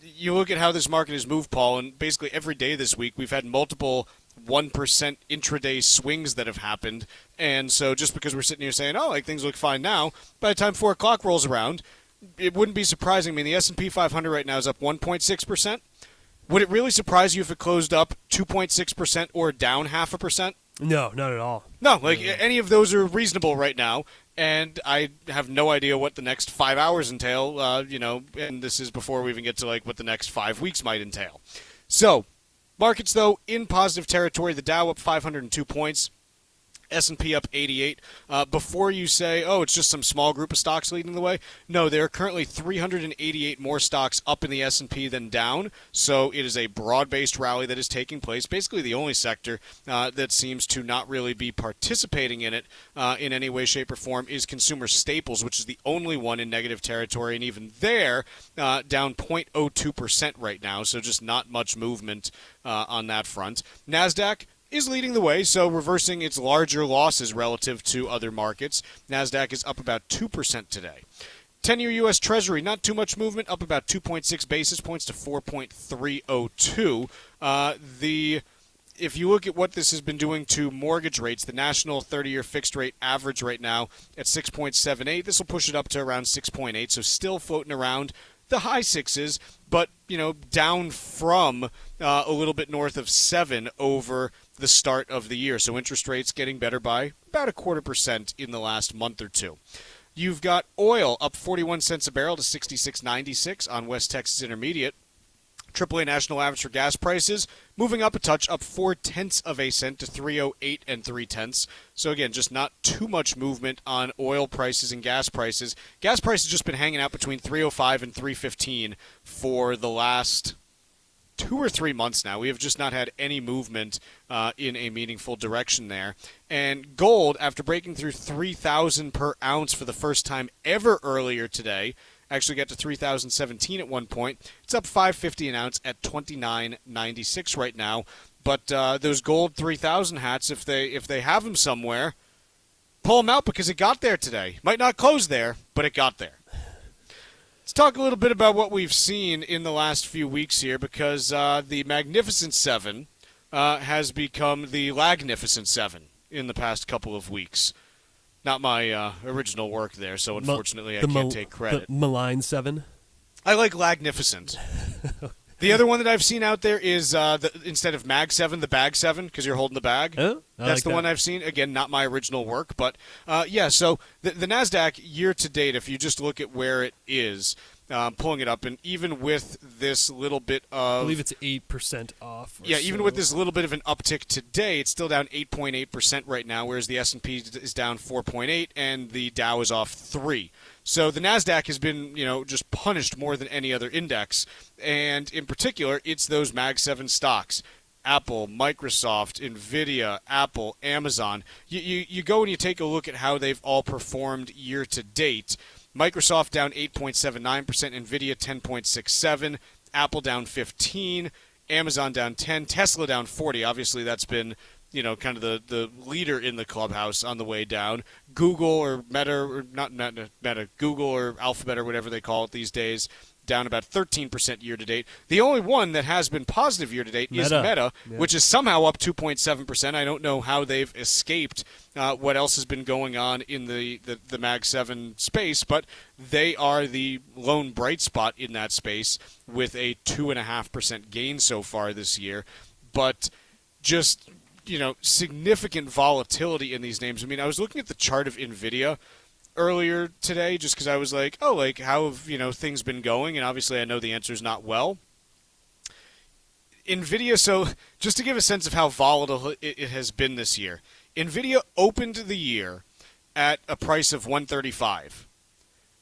you look at how this market has moved, Paul, and basically every day this week we've had multiple 1% intraday swings that have happened. And so just because we're sitting here saying, things look fine now, by the time 4 o'clock rolls around, it wouldn't be surprising. I mean, the S&P 500 right now is up 1.6%. Would it really surprise you if it closed up 2.6% or down 0.5%? No, not at all. No, any of those are reasonable right now, and I have no idea what the next 5 hours entail, and this is before we even get to what the next 5 weeks might entail. So, markets, though, in positive territory. The Dow up 502 points. S&P up 88. Before you say, it's just some small group of stocks leading the way, no, there are currently 388 more stocks up in the S&P than down, so it is a broad-based rally that is taking place. Basically the only sector that seems to not really be participating in it in any way, shape, or form is consumer staples, which is the only one in negative territory, and even there, down 0.02% right now, so just not much movement on that front. NASDAQ is leading the way, so reversing its larger losses relative to other markets. NASDAQ is up about 2% today. 10-year U.S. Treasury, not too much movement, up about 2.6 basis points to 4.302. If you look at what this has been doing to mortgage rates, the national 30-year fixed rate average right now at 6.78. This will push it up to around 6.8, so still floating around the high sixes, but down from a little bit north of 7 over the start of the year. So interest rates getting better by about 0.25% in the last month or two. You've got oil up 41 cents a barrel to 66.96 on West Texas Intermediate. AAA national average for gas prices moving up a touch, up 0.4 cents to 308 3/10. So again, just not too much movement on oil prices and gas prices. Gas prices just been hanging out between 305 and 315 for the last 2 or 3 months now. We have just not had any movement in a meaningful direction there. And gold, after breaking through 3,000 per ounce for the first time ever earlier today, actually got to 3,017 at one point. It's up $5.50 an ounce at $29.96 right now. But those gold 3,000 hats, if they have them somewhere, pull them out because it got there today. Might not close there, but it got there. Let's talk a little bit about what we've seen in the last few weeks here, because the Magnificent Seven has become the Lagnificent Seven in the past couple of weeks. Not my original work there, so unfortunately I can't take credit. The malign 7? I like Lagnificent. The other one that I've seen out there is instead of Mag 7, the Bag 7, because you're holding the bag. Oh, That's the one I've seen. Again, not my original work, but so the NASDAQ year to date, if you just look at where it is, pulling it up, and even with this little bit of... I believe it's 8% off. Even with this little bit of an uptick today, it's still down 8.8% right now, whereas the S&P is down 4.8 and the Dow is off 3. So the NASDAQ has been, just punished more than any other index. And in particular, it's those Mag 7 stocks. Apple, Microsoft, NVIDIA, Apple, Amazon. You go and you take a look at how they've all performed year to date. Microsoft down 8.79%, NVIDIA 10.67%, Apple down 15%, Amazon down 10%, Tesla down 40%. Obviously, that's been kind of the leader in the clubhouse on the way down. Google or Meta, or not Meta, Google or Alphabet or whatever they call it these days, down about 13% year-to-date. The only one that has been positive year-to-date is Meta, which is somehow up 2.7%. I don't know how they've escaped what else has been going on in the Mag 7 space, but they are the lone bright spot in that space with a 2.5% gain so far this year. But just, significant volatility in these names. I mean, I was looking at the chart of NVIDIA earlier today just because I was like, how have, things been going? And obviously I know the answer is not well. NVIDIA, so just to give a sense of how volatile it has been this year, NVIDIA opened the year at a price of $135,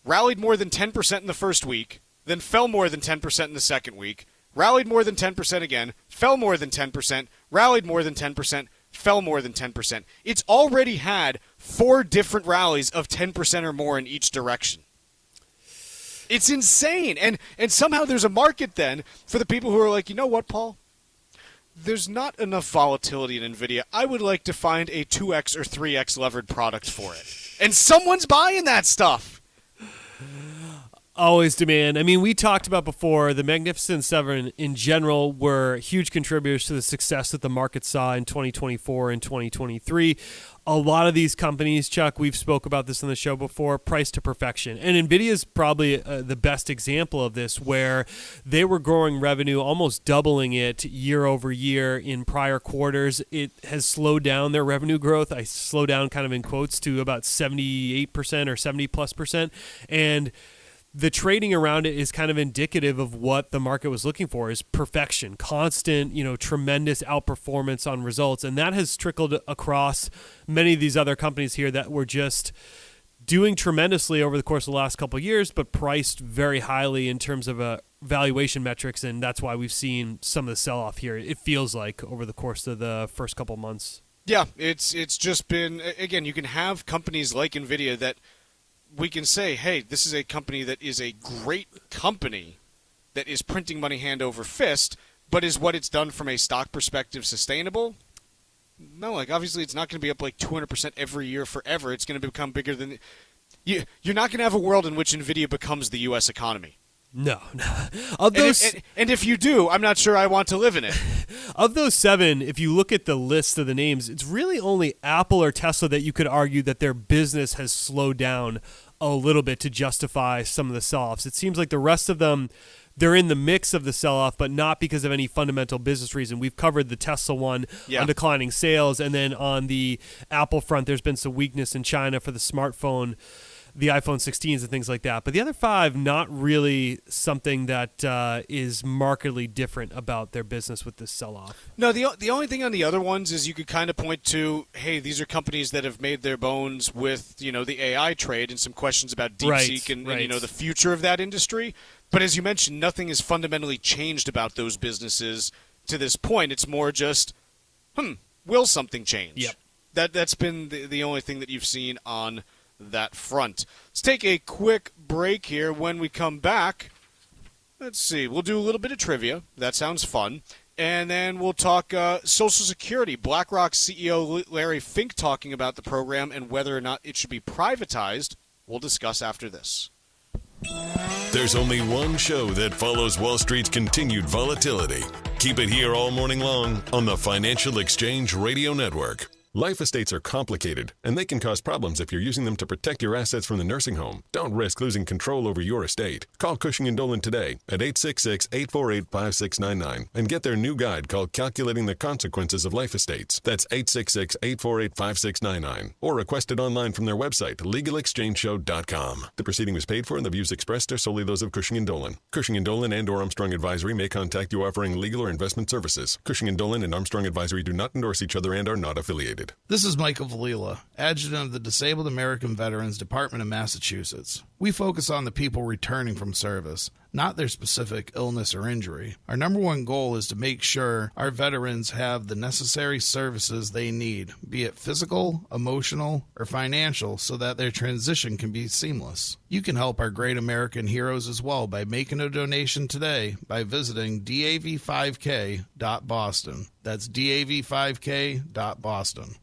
rallied more than 10% in the first week, then fell more than 10% in the second week, rallied more than 10% again, fell more than 10%, rallied more than 10%, fell more than 10%. It's already had 4 different rallies of 10% or more in each direction. It's insane. And somehow there's a market then for the people who are like, you know what, Paul? There's not enough volatility in NVIDIA. I would like to find a 2x or 3x levered product for it. And someone's buying that stuff. Always demand. I mean, we talked about before, the Magnificent Seven in general were huge contributors to the success that the market saw in 2024 and 2023. A lot of these companies, Chuck, we've spoke about this on the show before, price to perfection. And NVIDIA is probably the best example of this, where they were growing revenue, almost doubling it year over year in prior quarters. It has slowed down their revenue growth. I slow down kind of in quotes to about 78% or 70+%. And the trading around it is kind of indicative of what the market was looking for, is perfection, constant, tremendous outperformance on results. And that has trickled across many of these other companies here that were just doing tremendously over the course of the last couple of years, but priced very highly in terms of valuation metrics. And that's why we've seen some of the sell-off here, it feels like, over the course of the first couple of months. Yeah, it's just been, again, you can have companies like NVIDIA that we can say, hey, this is a company that is a great company that is printing money hand over fist, but is what it's done from a stock perspective sustainable? No, obviously it's not going to be up 200% every year forever. It's going to become bigger than... You're not going to have a world in which NVIDIA becomes the U.S. economy. No. And if you do, I'm not sure I want to live in it. Of those seven, if you look at the list of the names, it's really only Apple or Tesla that you could argue that their business has slowed down a little bit to justify some of the sell-offs. It seems like the rest of them, they're in the mix of the sell-off, but not because of any fundamental business reason. We've covered the Tesla one on declining sales, and then on the Apple front, there's been some weakness in China for the smartphone, the iPhone 16s and things like that. But the other five, not really something that is markedly different about their business with this sell-off. No, the only thing on the other ones is you could kind of point to, hey, these are companies that have made their bones with, the AI trade and some questions about DeepSeek and the future of that industry. But as you mentioned, nothing has fundamentally changed about those businesses to this point. It's more just, will something change? Yep. That's been the only thing that you've seen on that front. Let's take a quick break here. When we come back, let's see, we'll do a little bit of trivia. That sounds fun. And then we'll talk Social Security. BlackRock CEO Larry Fink talking about the program and whether or not it should be privatized. We'll discuss after this. There's only one show that follows Wall Street's continued volatility. Keep it here all morning long on the Financial Exchange Radio Network. Life estates are complicated, and they can cause problems if you're using them to protect your assets from the nursing home. Don't risk losing control over your estate. Call Cushing & Dolan today at 866-848-5699 and get their new guide called Calculating the Consequences of Life Estates. That's 866-848-5699. Or request it online from their website, LegalExchangeShow.com. The proceeding was paid for, and the views expressed are solely those of Cushing & Dolan. Cushing & Dolan and or Armstrong Advisory may contact you offering legal or investment services. Cushing & Dolan and Armstrong Advisory do not endorse each other and are not affiliated. This is Michael Valila, Adjutant of the Disabled American Veterans Department of Massachusetts. We focus on the people returning from service, not their specific illness or injury. Our number one goal is to make sure our veterans have the necessary services they need, be it physical, emotional, or financial, so that their transition can be seamless. You can help our great American heroes as well by making a donation today by visiting dav5k.boston. That's dav5k.boston.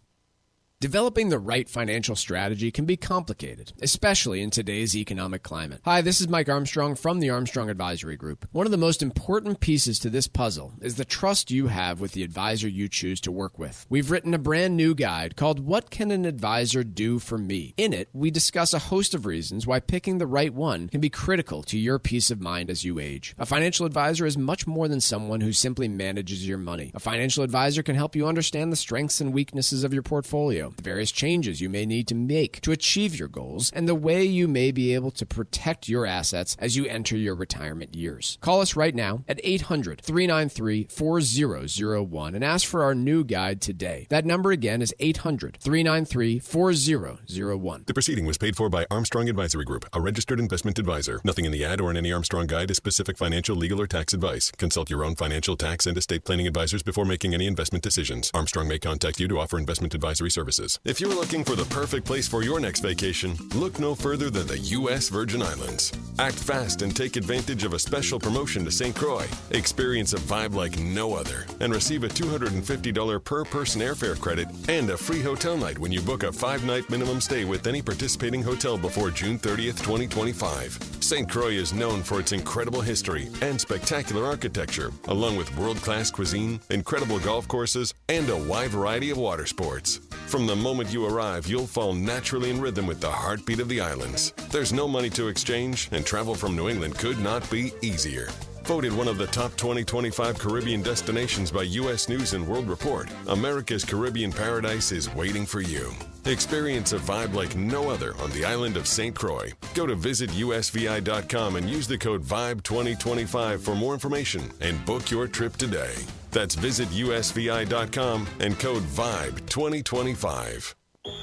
Developing the right financial strategy can be complicated, especially in today's economic climate. Hi, this is Mike Armstrong from the Armstrong Advisory Group. One of the most important pieces to this puzzle is the trust you have with the advisor you choose to work with. We've written a brand new guide called What Can an Advisor Do for Me? In it, we discuss a host of reasons why picking the right one can be critical to your peace of mind as you age. A financial advisor is much more than someone who simply manages your money. A financial advisor can help you understand the strengths and weaknesses of your portfolio, the various changes you may need to make to achieve your goals, and the way you may be able to protect your assets as you enter your retirement years. Call us right now at 800-393-4001 and ask for our new guide today. That number again is 800-393-4001. The proceeding was paid for by Armstrong Advisory Group, a registered investment advisor. Nothing in the ad or in any Armstrong guide is specific financial, legal, or tax advice. Consult your own financial, tax, and estate planning advisors before making any investment decisions. Armstrong may contact you to offer investment advisory services. services. If you're looking for the perfect place for your next vacation, look no further than the U.S. Virgin Islands. Act fast and take advantage of a special promotion to St. Croix. Experience a vibe like no other and receive a $250 per person airfare credit and a free hotel night when you book a 5-night minimum stay with any participating hotel before June 30th, 2025. St. Croix is known for its incredible history and spectacular architecture, along with world-class cuisine, incredible golf courses, and a wide variety of water sports. From the moment you arrive, you'll fall naturally in rhythm with the heartbeat of the islands. There's no money to exchange, and travel from New England could not be easier. Voted one of the top 2025 Caribbean destinations by U.S. News and World Report, America's Caribbean paradise is waiting for you. Experience a vibe like no other on the island of St. Croix. Go to visitusvi.com and use the code VIBE2025 for more information and book your trip today. That's visitusvi.com and code VIBE2025.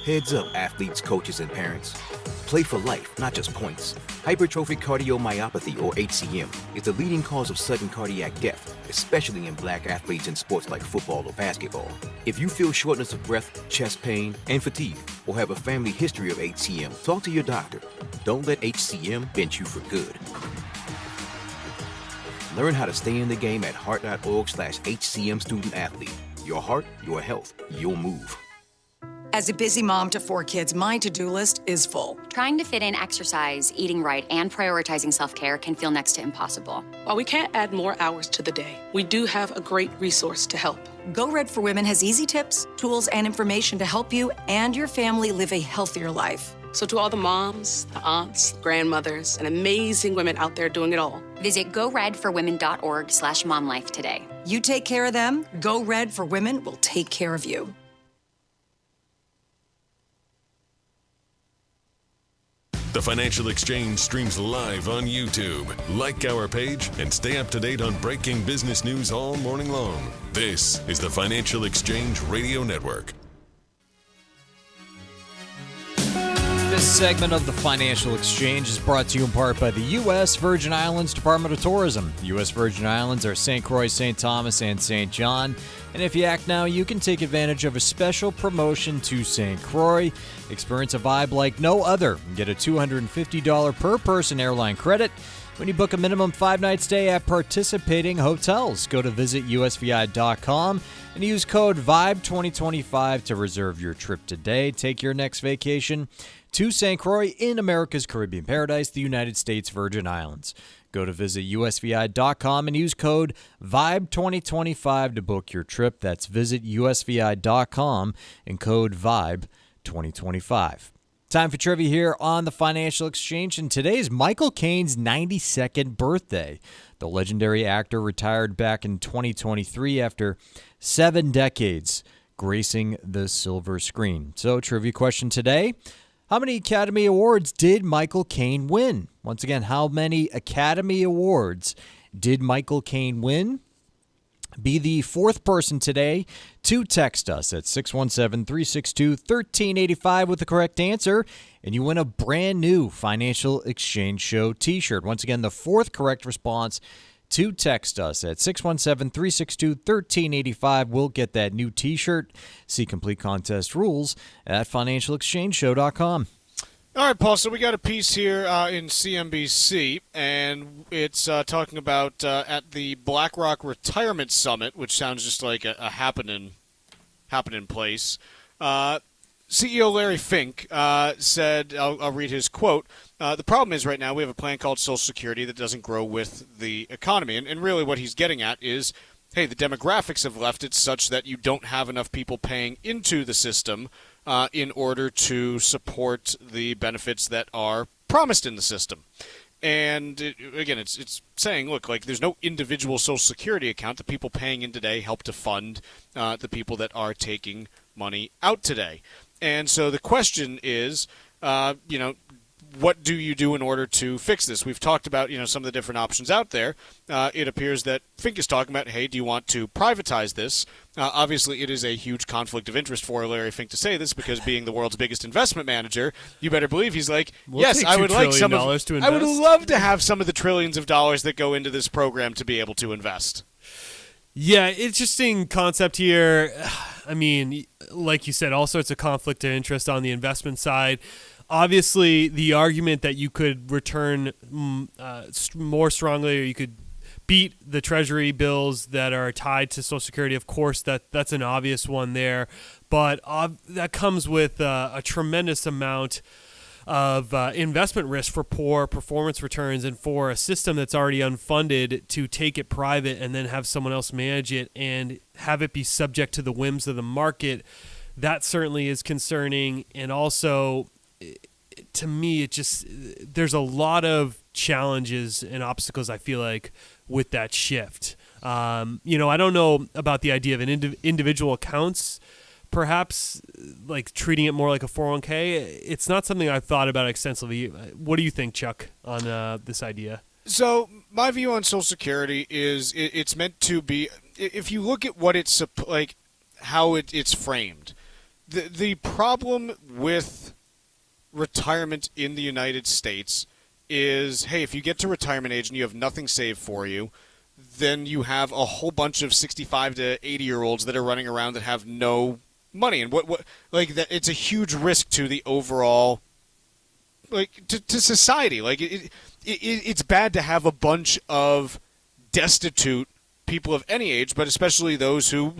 Heads up, athletes, coaches, and parents. Play for life, not just points. Hypertrophic cardiomyopathy, or HCM, is the leading cause of sudden cardiac death, especially in black athletes in sports like football or basketball. If you feel shortness of breath, chest pain, and fatigue, or have a family history of HCM, talk to your doctor. Don't let HCM bend you for good. Learn how to stay in the game at heart.org/HCM student athlete. Your heart, your health, your move. As a busy mom to 4 kids, my to-do list is full. Trying to fit in exercise, eating right, and prioritizing self-care can feel next to impossible. While we can't add more hours to the day, we do have a great resource to help. Go Red for Women has easy tips, tools, and information to help you and your family live a healthier life. So to all the moms, the aunts, grandmothers, and amazing women out there doing it all, visit goredforwomen.org/momlife today. You take care of them, Go Red for Women will take care of you. The Financial Exchange streams live on YouTube. Like our page and stay up to date on breaking business news all morning long. This is the Financial Exchange Radio Network. This segment of the Financial Exchange is brought to you in part by the U.S. Virgin Islands Department of Tourism. The U.S. Virgin Islands are St. Croix, St. Thomas, and St. John. And if you act now, you can take advantage of a special promotion to St. Croix. Experience a vibe like no other. Get a $250 per person airline credit when you book a minimum 5-night stay at participating hotels. Go to visitusvi.com and use code VIBE2025 to reserve your trip today. Take your next vacation to St. Croix in America's Caribbean paradise, the United States Virgin Islands. Go to visitusvi.com and use code VIBE2025 to book your trip. That's visitusvi.com and code VIBE2025. Time for trivia here on the Financial Exchange, and today is Michael Caine's 92nd birthday. The legendary actor retired back in 2023 after 7 decades gracing the silver screen. So, trivia question today. How many Academy Awards did Michael Caine win? Once again, how many Academy Awards did Michael Caine win? Be the 4th person today to text us at 617-362-1385 with the correct answer, and you win a brand new Financial Exchange Show t-shirt. Once again, the 4th correct response to text us at 617-362-1385 will get that new t-shirt. See complete contest rules at financialexchangeshow.com. All right, Paul, so we got a piece here in CNBC, and it's talking about at the BlackRock Retirement Summit, which sounds just like a happening place. CEO Larry Fink said, I'll read his quote, the problem is right now we have a plan called Social Security that doesn't grow with the economy. And really what he's getting at is, hey, the demographics have left it such that you don't have enough people paying into the system in order to support the benefits that are promised in the system. And again, it's saying, look, like there's no individual Social Security account. The people paying in today help to fund the people that are taking money out today. And so the question is, what do you do in order to fix this? We've talked about, some of the different options out there. It appears that Fink is talking about, hey, do you want to privatize this? Obviously, it is a huge conflict of interest for Larry Fink to say this because being the world's biggest investment manager, you better believe he's like, yes, I would like some of I would love to have some of the trillions of dollars that go into this program to be able to invest. Yeah, interesting concept here. I mean, like you said, all sorts of conflict of interest on the investment side. Obviously, the argument that you could return more strongly, or you could beat the Treasury bills that are tied to Social Security, of course, that's an obvious one there. But that comes with a tremendous amount of investment risk for poor performance returns, and for a system that's already unfunded to take it private and then have someone else manage it and have it be subject to the whims of the market. That certainly is concerning. And also, to me, there's a lot of challenges and obstacles, I feel like, with that shift. I don't know about the idea of an individual accounts, perhaps like treating it more like a 401k. It's not something I've thought about extensively. What do you think, Chuck, on this idea? So my view on Social Security is it's meant to be, if you look at what it's like, how it's framed, the problem with retirement in the United States is, hey, if you get to retirement age and you have nothing saved for you, then you have a whole bunch of 65 to 80-year-olds that are running around that have no money. And what like that, it's a huge risk to the overall, like, to society. Like, it's bad to have a bunch of destitute people of any age, but especially those who,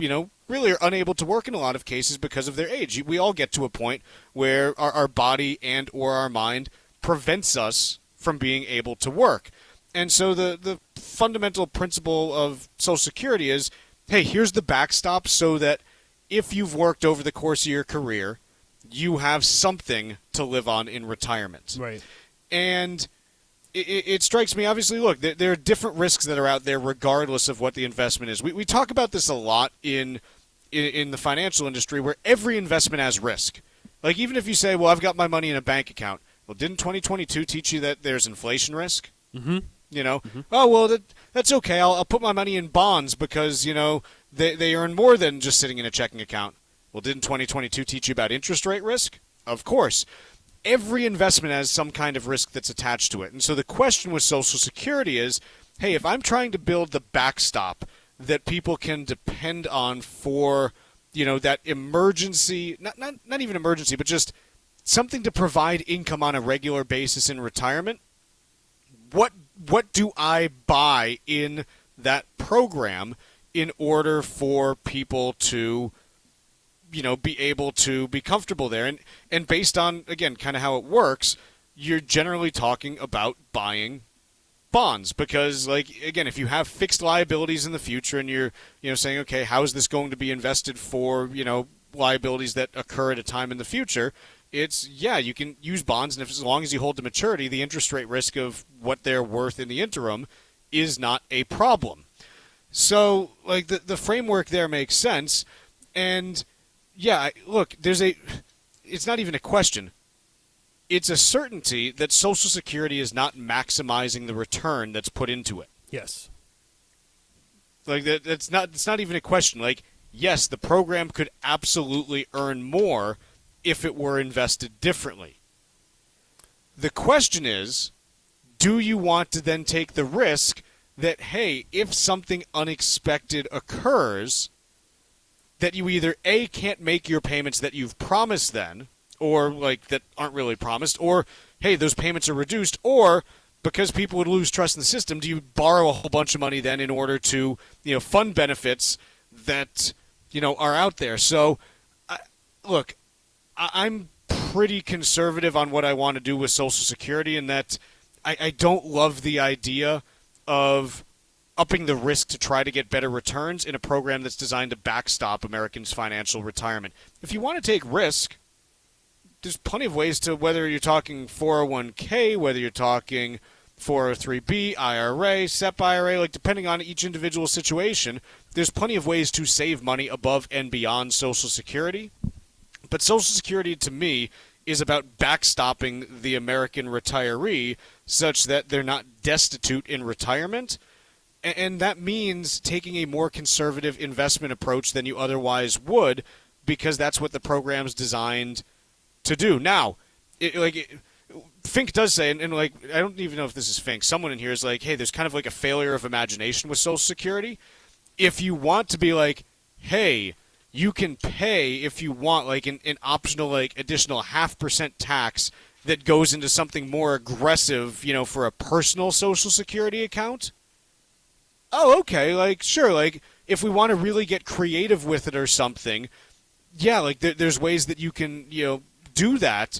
really are unable to work in a lot of cases because of their age. We all get to a point where our body and or our mind prevents us from being able to work. And so the fundamental principle of Social Security is, hey, here's the backstop so that if you've worked over the course of your career, you have something to live on in retirement. Right. And it strikes me, obviously, look, there are different risks that are out there regardless of what the investment is. We talk about this a lot in the financial industry, where every investment has risk. Like, even if you say, well, I've got my money in a bank account. Well, didn't 2022 teach you that there's inflation risk? Mm-hmm. Oh, well, that's okay. I'll put my money in bonds because, they earn more than just sitting in a checking account. Well, didn't 2022 teach you about interest rate risk? Of course. Every investment has some kind of risk that's attached to it. And so the question with Social Security is, hey, if I'm trying to build the backstop that people can depend on for, that emergency, not even emergency, but just something to provide income on a regular basis in retirement, what do I buy in that program in order for people to, be able to be comfortable there? And based on, again, kind of how it works, you're generally talking about buying bonds because, like, again, if you have fixed liabilities in the future and you're, saying, okay, how is this going to be invested for, liabilities that occur at a time in the future? It's, you can use bonds, and as long as you hold to maturity, the interest rate risk of what they're worth in the interim is not a problem. So, like, the framework there makes sense. And, look, it's not even a question. It's a certainty that Social Security is not maximizing the return that's put into it. Yes. Like, it's not even a question. Like, yes, the program could absolutely earn more if it were invested differently. The question is, do you want to then take the risk that, hey, if something unexpected occurs, that you either A, can't make your payments that you've promised then, or like that aren't really promised, or, hey, those payments are reduced, or because people would lose trust in the system, do you borrow a whole bunch of money then in order to, fund benefits that, are out there? So, look, I'm pretty conservative on what I want to do with Social Security, in that I don't love the idea of upping the risk to try to get better returns in a program that's designed to backstop Americans' financial retirement. If you want to take risk, there's plenty of ways to, whether you're talking 401k, whether you're talking 403b, IRA, SEP IRA, like, depending on each individual situation, there's plenty of ways to save money above and beyond Social Security. But Social Security, to me, is about backstopping the American retiree such that they're not destitute in retirement. And that means taking a more conservative investment approach than you otherwise would, because that's what the program's designed to do. Now, Fink does say, and I don't even know if this is Fink, someone in here is like, hey, there's kind of like a failure of imagination with Social Security. if you want to be like, hey, you can pay if you want like an optional like additional 0.5% tax that goes into something more aggressive, for a personal Social Security account. Oh, okay, like sure, like if we want to really get creative with it or something, yeah, like there's ways that you can, do that.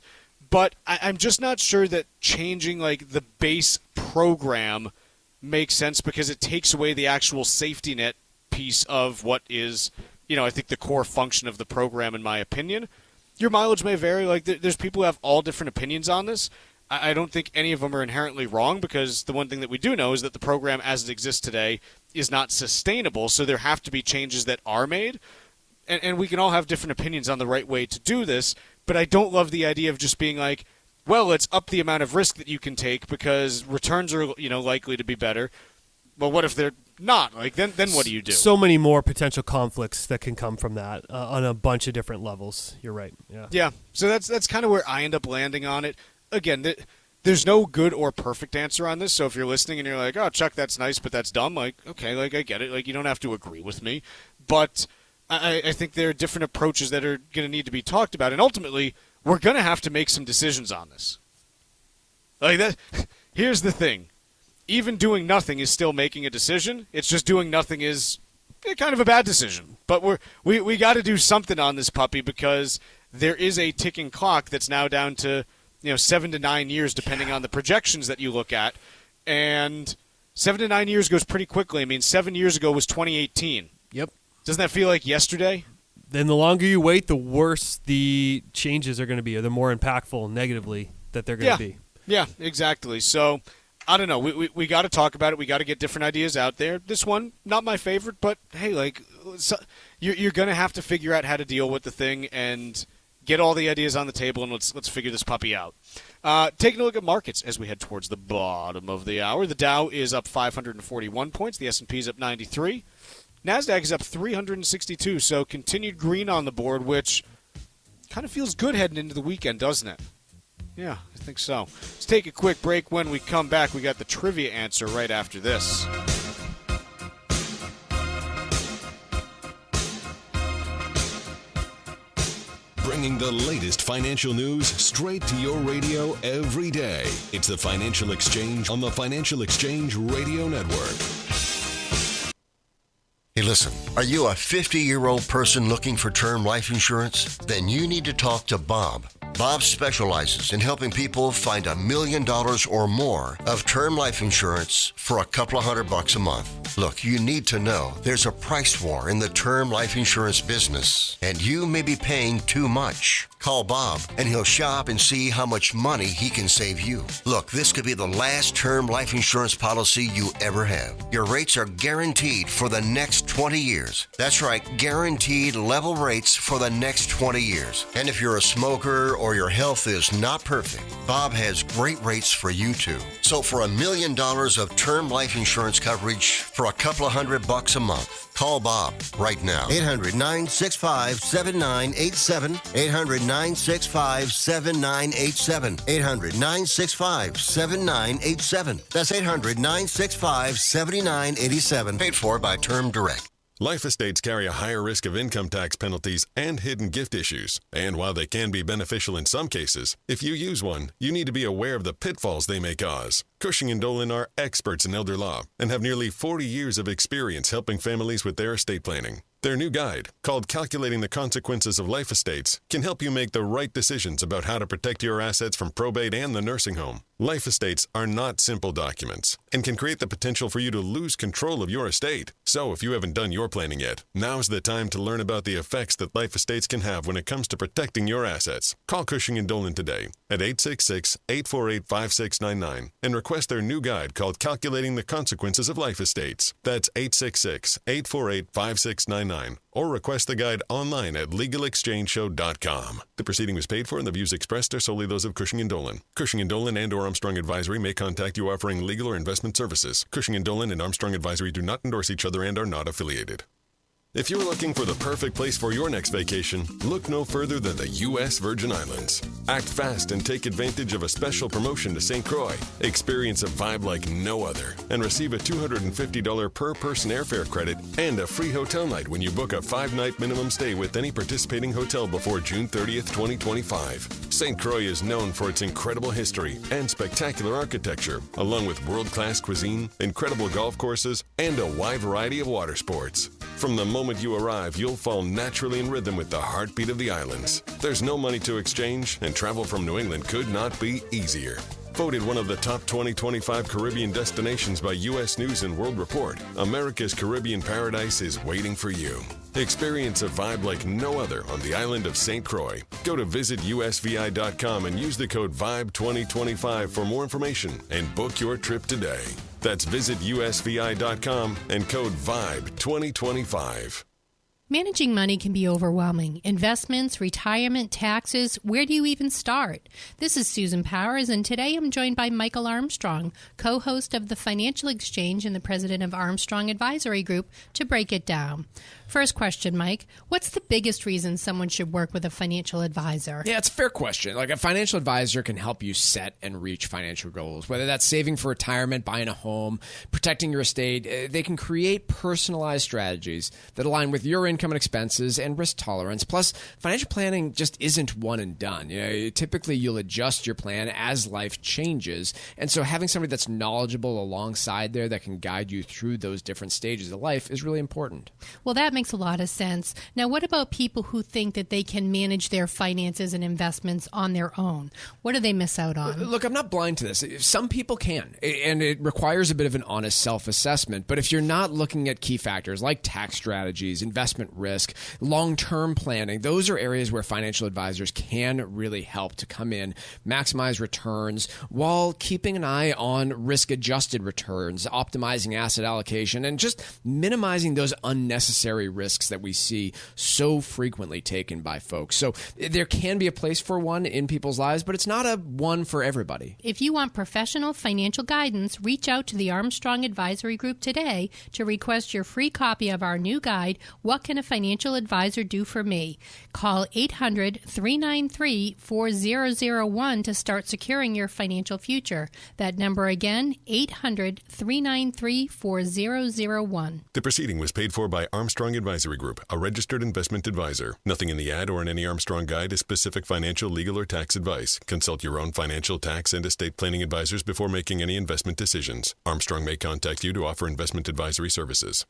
But I'm just not sure that changing like the base program makes sense because it takes away the actual safety net piece of what is, I think the core function of the program, in my opinion. Your mileage may vary. Like there's people who have all different opinions on this. I don't think any of them are inherently wrong because the one thing that we do know is that the program as it exists today is not sustainable. So there have to be changes that are made. And we can all have different opinions on the right way to do this. But I don't love the idea of just being like, well, let's up the amount of risk that you can take because returns are, likely to be better. Well, what if they're not? Like, then what do you do? So many more potential conflicts that can come from that on a bunch of different levels. You're right. Yeah. Yeah. So that's kind of where I end up landing on it. Again, there's no good or perfect answer on this. So if you're listening and you're like, oh, Chuck, that's nice, but that's dumb. Like, okay, like I get it. Like, you don't have to agree with me. But I think there are different approaches that are going to need to be talked about. And ultimately, we're going to have to make some decisions on this. Like that. Here's the thing. Even doing nothing is still making a decision. It's just doing nothing is kind of a bad decision. But we got to do something on this puppy because there is a ticking clock that's now down to 7 to 9 years, depending on the projections that you look at. And 7 to 9 years goes pretty quickly. I mean, 7 years ago was 2018. Yep. Doesn't that feel like yesterday? Then the longer you wait, the worse the changes are going to be, or the more impactful negatively that they're going to be. Yeah, exactly. So I don't know. We got to talk about it. We got to get different ideas out there. This one, not my favorite, but hey, like you're going to have to figure out how to deal with the thing and get all the ideas on the table, and let's figure this puppy out. Taking a look at markets as we head towards the bottom of the hour. The Dow is up 541 points. The S&P is up 93. NASDAQ is up 362, so continued green on the board, which kind of feels good heading into the weekend, doesn't it? Yeah, I think so. Let's take a quick break. When we come back, we got the trivia answer right after this. Bringing the latest financial news straight to your radio every day. It's the Financial Exchange on the Financial Exchange Radio Network. Hey, listen, are you a 50-year-old person looking for term life insurance? Then you need to talk to Bob. Bob specializes in helping people find $1 million or more of term life insurance for a couple of $100 a month. Look, you need to know there's a price war in the term life insurance business, and you may be paying too much. Call Bob, and he'll shop and see how much money he can save you. Look, this could be the last term life insurance policy you ever have. Your rates are guaranteed for the next 20 years. That's right, guaranteed level rates for the next 20 years. And if you're a smoker or your health is not perfect, Bob has great rates for you too. So for $1 million of term life insurance coverage for a couple of $100 a month, call Bob right now. 800-965-7987. 800-965-7987. 800-965-7987. That's 800-965-7987. Paid for by Term Direct. Life estates carry a higher risk of income tax penalties and hidden gift issues. And while they can be beneficial in some cases, if you use one, you need to be aware of the pitfalls they may cause. Cushing & Dolan are experts in elder law and have nearly 40 years of experience helping families with their estate planning. Their new guide, called Calculating the Consequences of Life Estates, can help you make the right decisions about how to protect your assets from probate and the nursing home. Life estates are not simple documents and can create the potential for you to lose control of your estate. So if you haven't done your planning yet, now's the time to learn about the effects that life estates can have when it comes to protecting your assets. Call Cushing & Dolan today at 866-848-5699 and request their new guide called Calculating the Consequences of Life Estates. That's 866-848-5699. Or request the guide online at LegalExchangeShow.com. The proceeding was paid for and the views expressed are solely those of Cushing & Dolan. Cushing & Dolan and or Armstrong Advisory may contact you offering legal or investment services. Cushing & Dolan and Armstrong Advisory do not endorse each other and are not affiliated. If you're looking for the perfect place for your next vacation, look no further than the U.S. Virgin Islands. Act fast and take advantage of a special promotion to St. Croix. Experience a vibe like no other and receive a $250 per person airfare credit and a free hotel night when you book a 5-night minimum stay with any participating hotel before June 30th, 2025. St. Croix is known for its incredible history and spectacular architecture, along with world-class cuisine, incredible golf courses, and a wide variety of water sports. From the moment you arrive, you'll fall naturally in rhythm with the heartbeat of the islands. There's no money to exchange, and travel from New England could not be easier. Voted one of the top 2025 Caribbean destinations by U.S. News and World Report, America's Caribbean paradise is waiting for you. Experience a vibe like no other on the island of St. Croix. Go to visitusvi.com and use the code VIBE2025 for more information and book your trip today. That's visitusvi.com and code VIBE2025. Managing money can be overwhelming. Investments, retirement, taxes, where do you even start? This is Susan Powers, and today I'm joined by Michael Armstrong, co-host of the Financial Exchange and the president of Armstrong Advisory Group, to break it down. First question, Mike. What's the biggest reason someone should work with a financial advisor? Yeah, it's a fair question. Like, a financial advisor can help you set and reach financial goals, whether that's saving for retirement, buying a home, protecting your estate. They can create personalized strategies that align with your income and expenses and risk tolerance. Plus, financial planning just isn't one and done. Typically, you'll adjust your plan as life changes. And so having somebody that's knowledgeable alongside there that can guide you through those different stages of life is really important. Well, that makes a lot of sense. Now, what about people who think that they can manage their finances and investments on their own? What do they miss out on? Look, I'm not blind to this. Some people can, and it requires a bit of an honest self-assessment. But if you're not looking at key factors like tax strategies, investment risk, long-term planning, those are areas where financial advisors can really help to come in, maximize returns while keeping an eye on risk-adjusted returns, optimizing asset allocation, and just minimizing those unnecessary risks that we see so frequently taken by folks. So there can be a place for one in people's lives, but it's not a one for everybody. If you want professional financial guidance, reach out to the Armstrong Advisory Group today to request your free copy of our new guide, What Can a Financial Advisor Do for Me? Call 800-393-4001 to start securing your financial future. That number again, 800-393-4001. The proceeding was paid for by Armstrong Advisory Group, a registered investment advisor. Nothing in the ad or in any Armstrong guide is specific financial, legal, or tax advice. Consult your own financial, tax, and estate planning advisors before making any investment decisions. Armstrong may contact you to offer investment advisory services.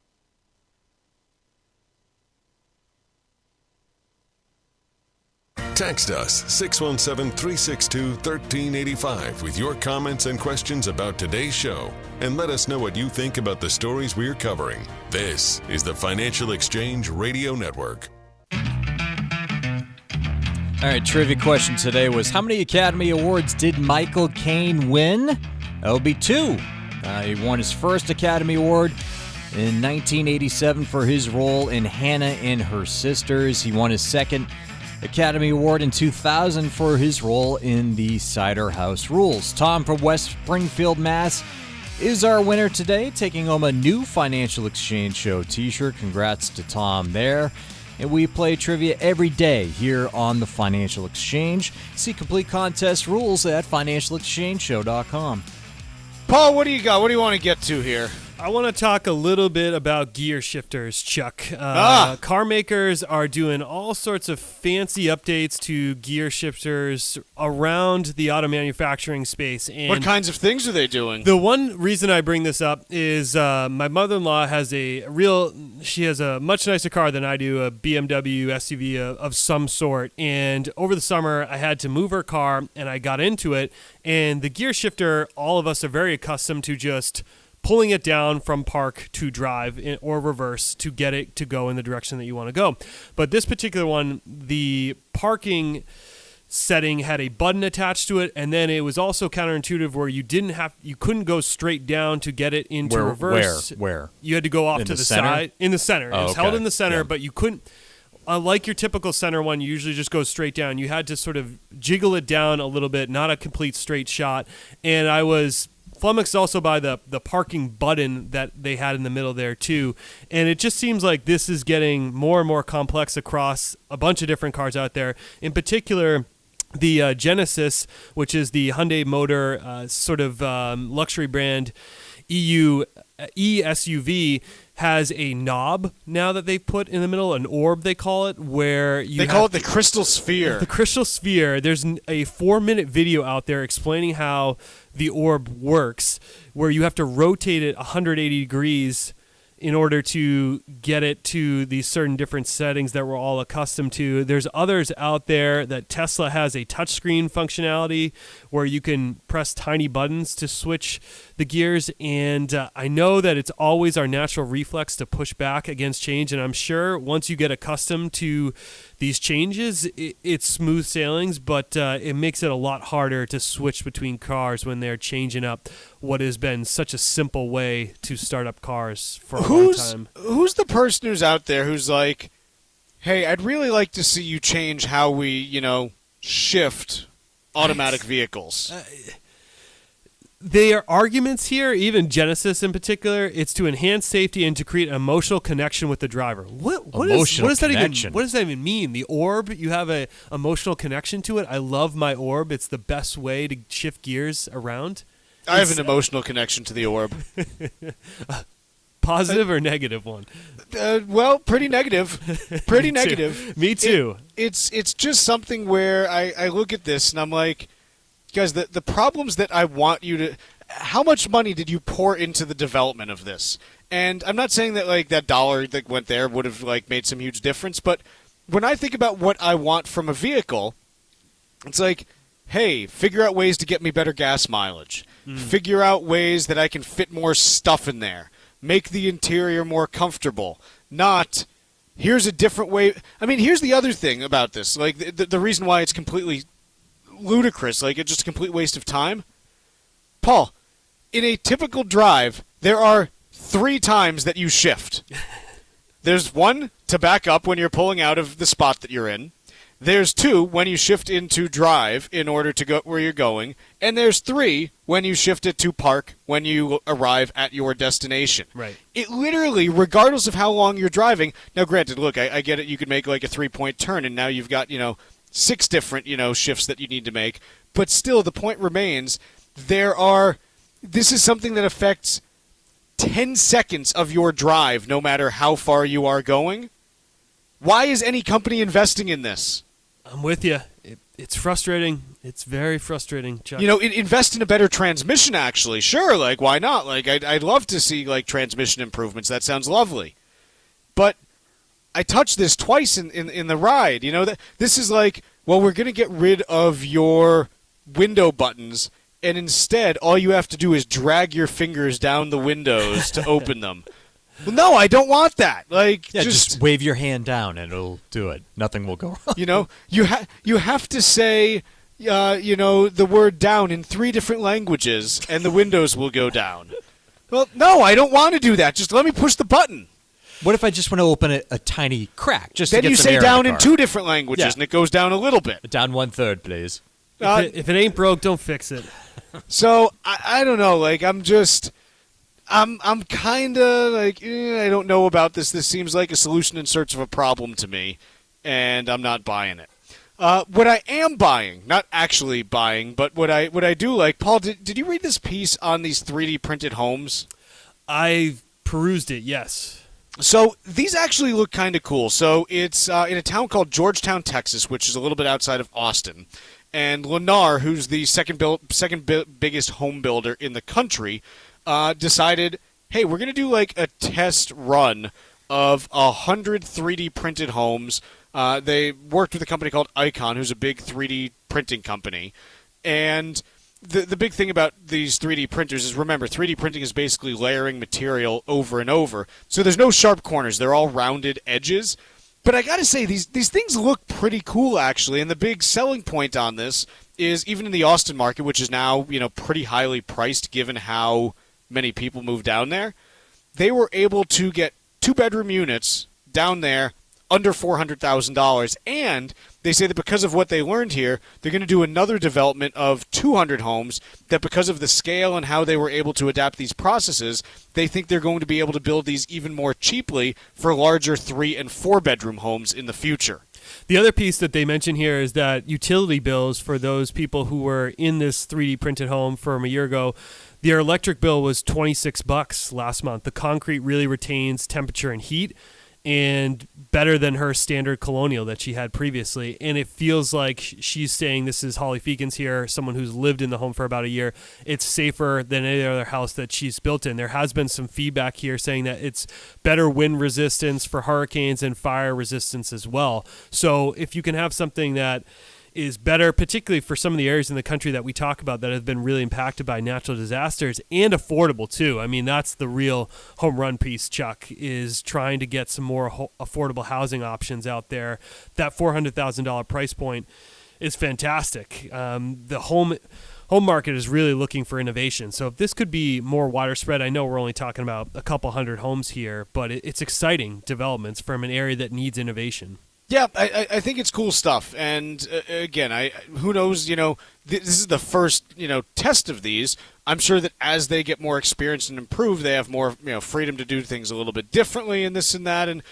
Text us 617-362-1385 with your comments and questions about today's show, and let us know what you think about the stories we're covering. This is the Financial Exchange Radio Network. All right, trivia question today was, how many Academy Awards did Michael Caine win? That would be 2. He won his first Academy Award in 1987 for his role in Hannah and Her Sisters. He won his second Academy Award in 2000 for his role in the Cider House Rules. Tom from West Springfield, Mass. is our winner today, taking home a new Financial Exchange Show t-shirt. Congrats to Tom there. And we play trivia every day here on the Financial Exchange. See complete contest rules at financialexchangeshow.com. Paul, what do you got? What do you want to get to here? I want to talk a little bit about gear shifters, Chuck. Car makers are doing all sorts of fancy updates to gear shifters around the auto manufacturing space. And what kinds of things are they doing? The one reason I bring this up is my mother-in-law has she has a much nicer car than I do, a BMW SUV of some sort. And over the summer, I had to move her car, and I got into it. And the gear shifter, all of us are very accustomed to just pulling it down from park to drive or reverse to get it to go in the direction that you want to go. But this particular one, the parking setting had a button attached to it, and then it was also counterintuitive where you couldn't go straight down to get it into reverse. Where? You had to go off to the side. In the center. Oh, it was held in the center, but you couldn't. Like your typical center one, you usually just go straight down. You had to sort of jiggle it down a little bit, not a complete straight shot. And I was flummoxed also by the parking button that they had in the middle there too. And it just seems like this is getting more and more complex across a bunch of different cars out there. In particular, the Genesis, which is the Hyundai Motor sort of luxury brand e-SUV, has a knob now that they've put in the middle, an orb they call it, where you call it the crystal sphere. The crystal sphere. There's a 4-minute video out there explaining how the orb works, where you have to rotate it 180 degrees in order to get it to these certain different settings that we're all accustomed to. There's others out there that Tesla has a touchscreen functionality where you can press tiny buttons to switch the gears. And I know that it's always our natural reflex to push back against change. And I'm sure once you get accustomed to these changes, it's smooth sailings, but it makes it a lot harder to switch between cars when they're changing up what has been such a simple way to start up cars for a long time. Who's the person who's out there who's like, hey, I'd really like to see you change how we, shift automatic vehicles? There are arguments here, even Genesis in particular. It's to enhance safety and to create an emotional connection with the driver. What does that even mean? The orb, you have an emotional connection to it. I love my orb. It's the best way to shift gears around. I have an emotional connection to the orb. Positive or negative one? Well, pretty negative. Pretty negative. Me too. It's just something where I look at this and I'm like, guys, the problems that I want you to... How much money did you pour into the development of this? And I'm not saying that that dollar that went there would have made some huge difference, but when I think about what I want from a vehicle, it's like, hey, figure out ways to get me better gas mileage. Figure out ways that I can fit more stuff in there. Make the interior more comfortable. Not, here's a different way. I mean, here's the other thing about this. The reason why it's completely ludicrous, it's just a complete waste of time. Paul, in a typical drive, there are 3 times that you shift. There's 1 to back up when you're pulling out of the spot that you're in. There's 2 when you shift into drive in order to go where you're going. And there's 3 when you shift it to park when you arrive at your destination. Right. It literally, regardless of how long you're driving. Now, granted, look, I get it. You could make a 3-point turn, and now you've got, 6 different, shifts that you need to make. But still, the point remains, this is something that affects 10 seconds of your drive, no matter how far you are going. Why is any company investing in this? I'm with you. It's frustrating. It's very frustrating, Chuck. Invest in a better transmission, actually. Sure, why not? I'd love to see, transmission improvements. That sounds lovely. But I touched this twice in the ride. This is we're going to get rid of your window buttons, and instead all you have to do is drag your fingers down the windows to open them. Well, no, I don't want that. Just wave your hand down and it'll do it. Nothing will go wrong. You have to say, the word down in 3 different languages, and the windows will go down. Well, no, I don't want to do that. Just let me push the button. What if I just want to open a tiny crack? Just then to get you some say air down in in 2 different languages, and it goes down a little bit. Down 1/3, please. If it ain't broke, don't fix it. So I don't know. I'm kind of I don't know about this. This seems like a solution in search of a problem to me, and I'm not buying it. What I am buying, not actually buying, but what I do like, Paul, did you read this piece on these 3D printed homes? I perused it, yes. So these actually look kind of cool. So it's in a town called Georgetown, Texas, which is a little bit outside of Austin. And Lennar, who's the second biggest home builder in the country, decided, hey, we're going to do a test run of 100 3D printed homes. They worked with a company called Icon, who's a big 3D printing company. And the big thing about these 3D printers is, remember, 3D printing is basically layering material over and over. So there's no sharp corners. They're all rounded edges. But I got to say, these things look pretty cool, actually. And the big selling point on this is, even in the Austin market, which is now pretty highly priced given how many people move down there, they were able to get 2-bedroom units down there under $400,000, and they say that because of what they learned here, they're going to do another development of 200 homes, that because of the scale and how they were able to adapt these processes, they think they're going to be able to build these even more cheaply for larger 3- and 4-bedroom homes in the future. The other piece that they mention here is that utility bills for those people who were in this 3D printed home from a year ago, their electric bill was $26 last month. The concrete really retains temperature and heat, and better than her standard Colonial that she had previously. And it feels like she's saying, this is Holly Feekins here, someone who's lived in the home for about a year, it's safer than any other house that she's built in. There has been some feedback here saying that it's better wind resistance for hurricanes and fire resistance as well. So if you can have something that is better, particularly for some of the areas in the country that we talk about that have been really impacted by natural disasters, and affordable too. I mean, that's the real home run piece, Chuck, is trying to get some more affordable housing options out there. That $400,000 price point is fantastic. The home market is really looking for innovation. So if this could be more widespread, I know we're only talking about a couple hundred homes here, but it's exciting developments from an area that needs innovation. Yeah, I think it's cool stuff. And again, who knows, this is the first, test of these. I'm sure that as they get more experience and improve, they have more, freedom to do things a little bit differently and this and that. And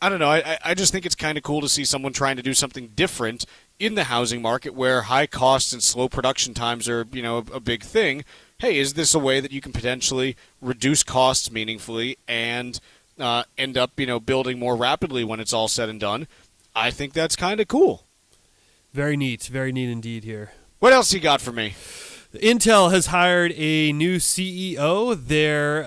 I don't know, I just think it's kind of cool to see someone trying to do something different in the housing market where high costs and slow production times are, a big thing. Hey, is this a way that you can potentially reduce costs meaningfully and end up, building more rapidly when it's all said and done? I think that's kind of cool. Very neat indeed here. What else you got for me? Intel has hired a new CEO. They're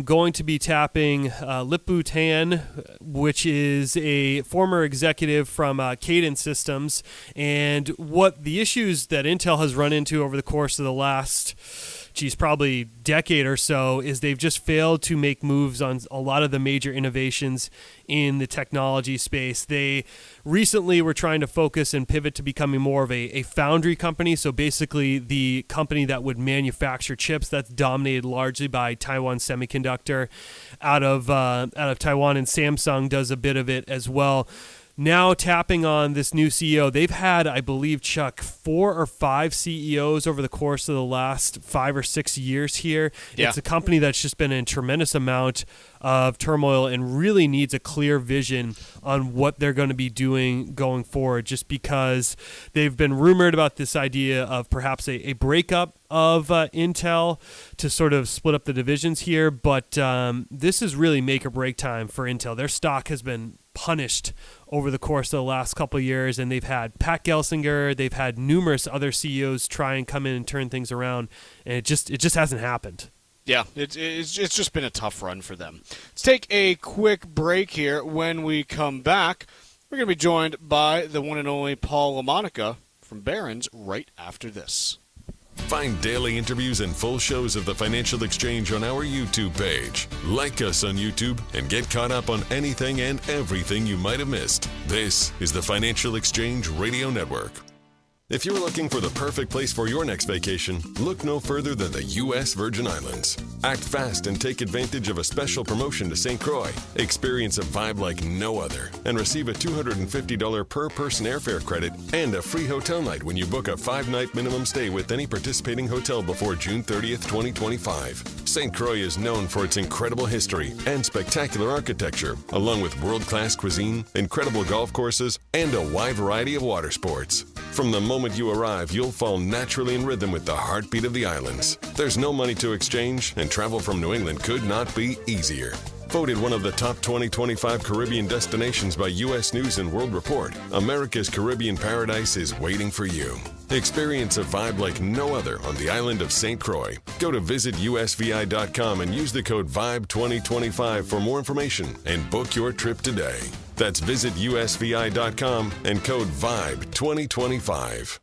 going to be tapping Lip-Bu Tan, which is a former executive from Cadence Systems. And what the issues that Intel has run into over the course of the last probably decade or so is they've just failed to make moves on a lot of the major innovations in the technology space. They recently were trying to focus and pivot to becoming more of a foundry company. So basically the company that would manufacture chips, that's dominated largely by Taiwan Semiconductor out of Taiwan, and Samsung does a bit of it as well. Now tapping on this new CEO, they've had, I believe, Chuck, 4 or 5 CEOs over the course of the last 5 or 6 years here. Yeah. It's a company that's just been in a tremendous amount of turmoil and really needs a clear vision on what they're going to be doing going forward, just because they've been rumored about this idea of perhaps a breakup of Intel to sort of split up the divisions here. But this is really make or break time for Intel. Their stock has been punished over the course of the last couple of years, and they've had Pat Gelsinger, they've had numerous other CEOs try and come in and turn things around, and it just hasn't happened. Yeah, it's just been a tough run for them. Let's take a quick break here. When we come back, we're going to be joined by the one and only Paul LaMonica from Barron's right after this. Find daily interviews and full shows of the Financial Exchange on our YouTube page. Like us on YouTube and get caught up on anything and everything you might have missed. This is the Financial Exchange Radio Network. If you're looking for the perfect place for your next vacation, look no further than the U.S. Virgin Islands. Act fast and take advantage of a special promotion to St. Croix. Experience a vibe like no other and receive a $250 per person airfare credit and a free hotel night when you book a 5-night minimum stay with any participating hotel before June 30th, 2025. St. Croix is known for its incredible history and spectacular architecture, along with world-class cuisine, incredible golf courses, and a wide variety of water sports. From the moment you arrive, you'll fall naturally in rhythm with the heartbeat of the islands. There's no money to exchange, and travel from New England could not be easier. Voted one of the top 2025 Caribbean destinations by U.S. News and World Report, America's Caribbean paradise is waiting for you. Experience a vibe like no other on the island of St. Croix. Go to visitusvi.com and use the code VIBE2025 for more information and book your trip today. That's visitusvi.com and code VIBE2025.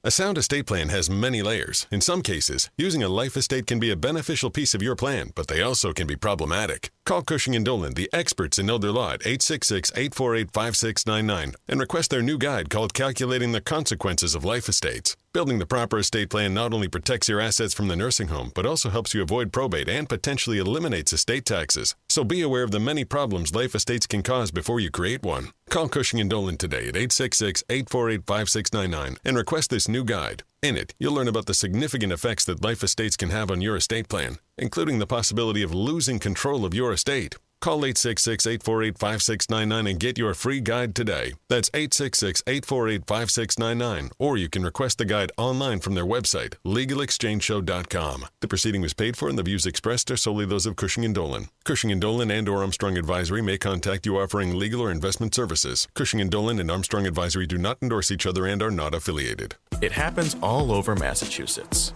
A sound estate plan has many layers. In some cases, using a life estate can be a beneficial piece of your plan, but they also can be problematic. Call Cushing & Dolan, the experts in elder law, at 866-848-5699 and request their new guide called Calculating the Consequences of Life Estates. Building the proper estate plan not only protects your assets from the nursing home, but also helps you avoid probate and potentially eliminates estate taxes. So be aware of the many problems life estates can cause before you create one. Call Cushing & Dolan today at 866-848-5699 and request this new guide. In it, you'll learn about the significant effects that life estates can have on your estate plan, including the possibility of losing control of your estate. Call 866-848-5699 and get your free guide today. That's 866-848-5699. Or you can request the guide online from their website, LegalExchangeShow.com. The proceeding was paid for and the views expressed are solely those of Cushing & Dolan. Cushing & Dolan and or Armstrong Advisory may contact you offering legal or investment services. Cushing & Dolan and Armstrong Advisory do not endorse each other and are not affiliated. It happens all over Massachusetts.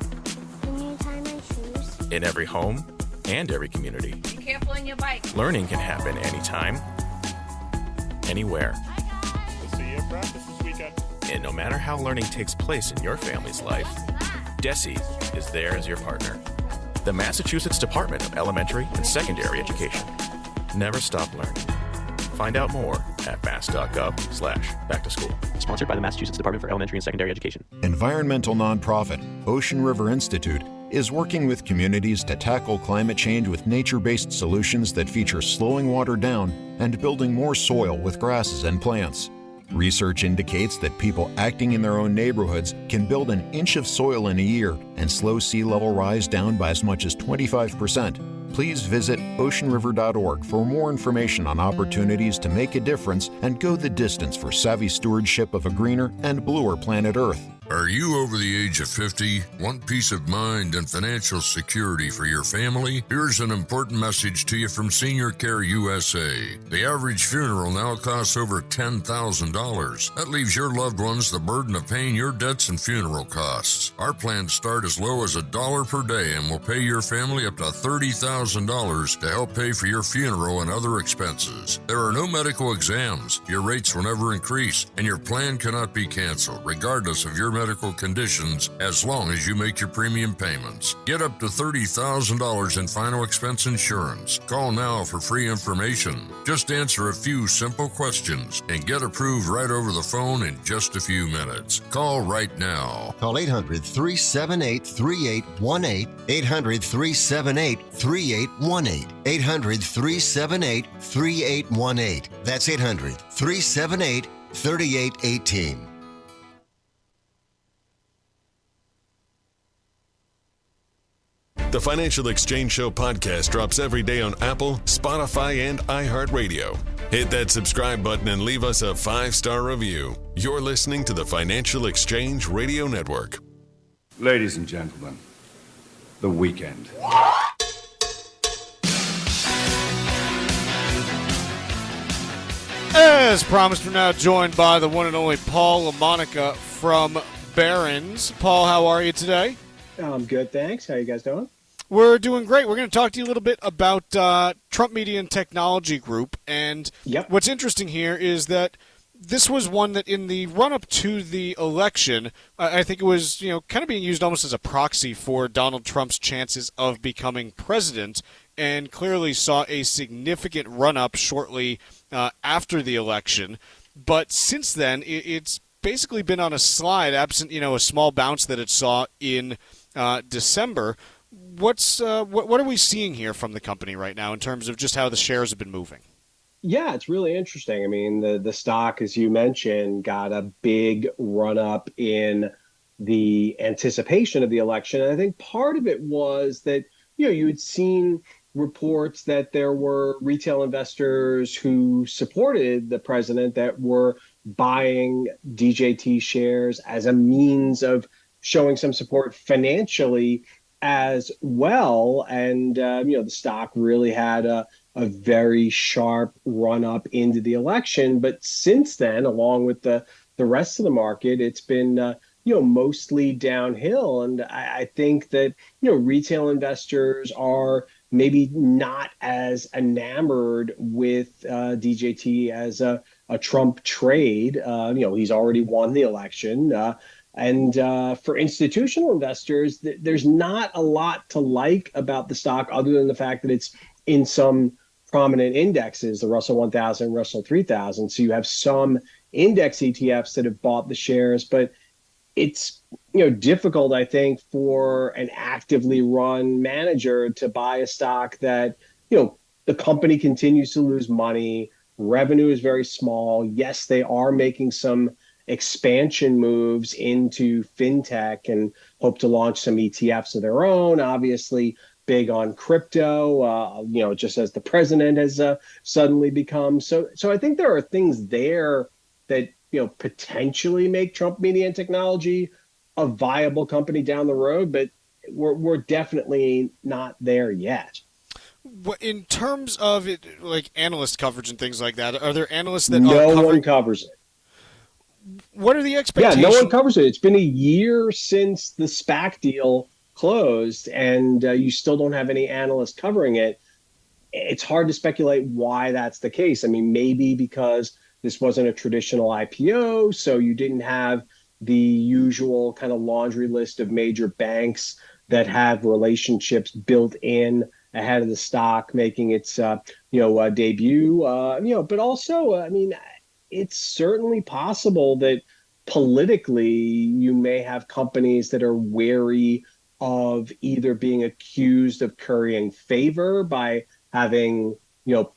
Can you tie my shoes? In every home and every community. Be careful on your bike. Learning can happen anytime, anywhere. We'll see you at practice this weekend. And no matter how learning takes place in your family's life, DESE is there as your partner. The Massachusetts Department of Elementary and Secondary Education. Never stop learning. Find out more at mass.gov/back-to-school. Sponsored by the Massachusetts Department for Elementary and Secondary Education. Environmental nonprofit Ocean River Institute is working with communities to tackle climate change with nature-based solutions that feature slowing water down and building more soil with grasses and plants. Research indicates that people acting in their own neighborhoods can build an inch of soil in a year and slow sea level rise down by as much as 25%. Please visit oceanriver.org for more information on opportunities to make a difference and go the distance for savvy stewardship of a greener and bluer planet Earth. Are you over the age of 50? Want peace of mind and financial security for your family? Here's an important message to you from Senior Care USA. The average funeral now costs over $10,000. That leaves your loved ones the burden of paying your debts and funeral costs. Our plans start as low as $1 per day and will pay your family up to $30,000 to help pay for your funeral and other expenses. There are no medical exams. Your rates will never increase, and your plan cannot be canceled, regardless of your medical conditions, as long as you make your premium payments. Get up to $30,000 in final expense insurance. Call now for free information. Just answer a few simple questions and get approved right over the phone in just a few minutes. Call right now. Call 800-378-3818. 800-378-3818. 800-378-3818. That's 800-378-3818. The Financial Exchange Show podcast drops every day on Apple, Spotify, and iHeartRadio. Hit that subscribe button and leave us a 5-star review. You're listening to the Financial Exchange Radio Network. Ladies and gentlemen, the weekend. As promised, we're now joined by the one and only Paul LaMonica from Barron's. Paul, how are you today? I'm good, thanks. How you guys doing? We're doing great. We're going to talk to you a little bit about Trump Media and Technology Group. And what's interesting here is that this was one that in the run-up to the election, I think it was kind of being used almost as a proxy for Donald Trump's chances of becoming president, and clearly saw a significant run-up shortly after the election. But since then, it's basically been on a slide, absent a small bounce that it saw in December. What are we seeing here from the company right now in terms of just how the shares have been moving? Yeah, it's really interesting. I mean, the stock, as you mentioned, got a big run up in the anticipation of the election. And I think part of it was that, you had seen reports that there were retail investors who supported the president that were buying DJT shares as a means of showing some support financially as well. And, the stock really had a very sharp run up into the election. But since then, along with the rest of the market, it's been, mostly downhill. And I think that, retail investors are maybe not as enamored with DJT as a Trump trade. He's already won the election. And for institutional investors, there's not a lot to like about the stock other than the fact that it's in some prominent indexes, the Russell 1000, Russell 3000. So you have some index ETFs that have bought the shares, but it's difficult, I think, for an actively run manager to buy a stock that, the company continues to lose money. Revenue is very small. Yes, they are making some expansion moves into fintech and hope to launch some ETFs of their own. Obviously, big on crypto, just as the president has suddenly become. So I think there are things there that, potentially make Trump Media and Technology a viable company down the road, but we're definitely not there yet. In terms of it, like analyst coverage and things like that, are there analysts that no one covers it? What are the expectations? Yeah, no one covers it. It's been a year since the SPAC deal closed, and you still don't have any analysts covering it. It's hard to speculate why that's the case. I mean, maybe because this wasn't a traditional IPO, so you didn't have the usual kind of laundry list of major banks that have relationships built in ahead of the stock making its debut. But also, I mean, it's certainly possible that politically you may have companies that are wary of either being accused of currying favor by having,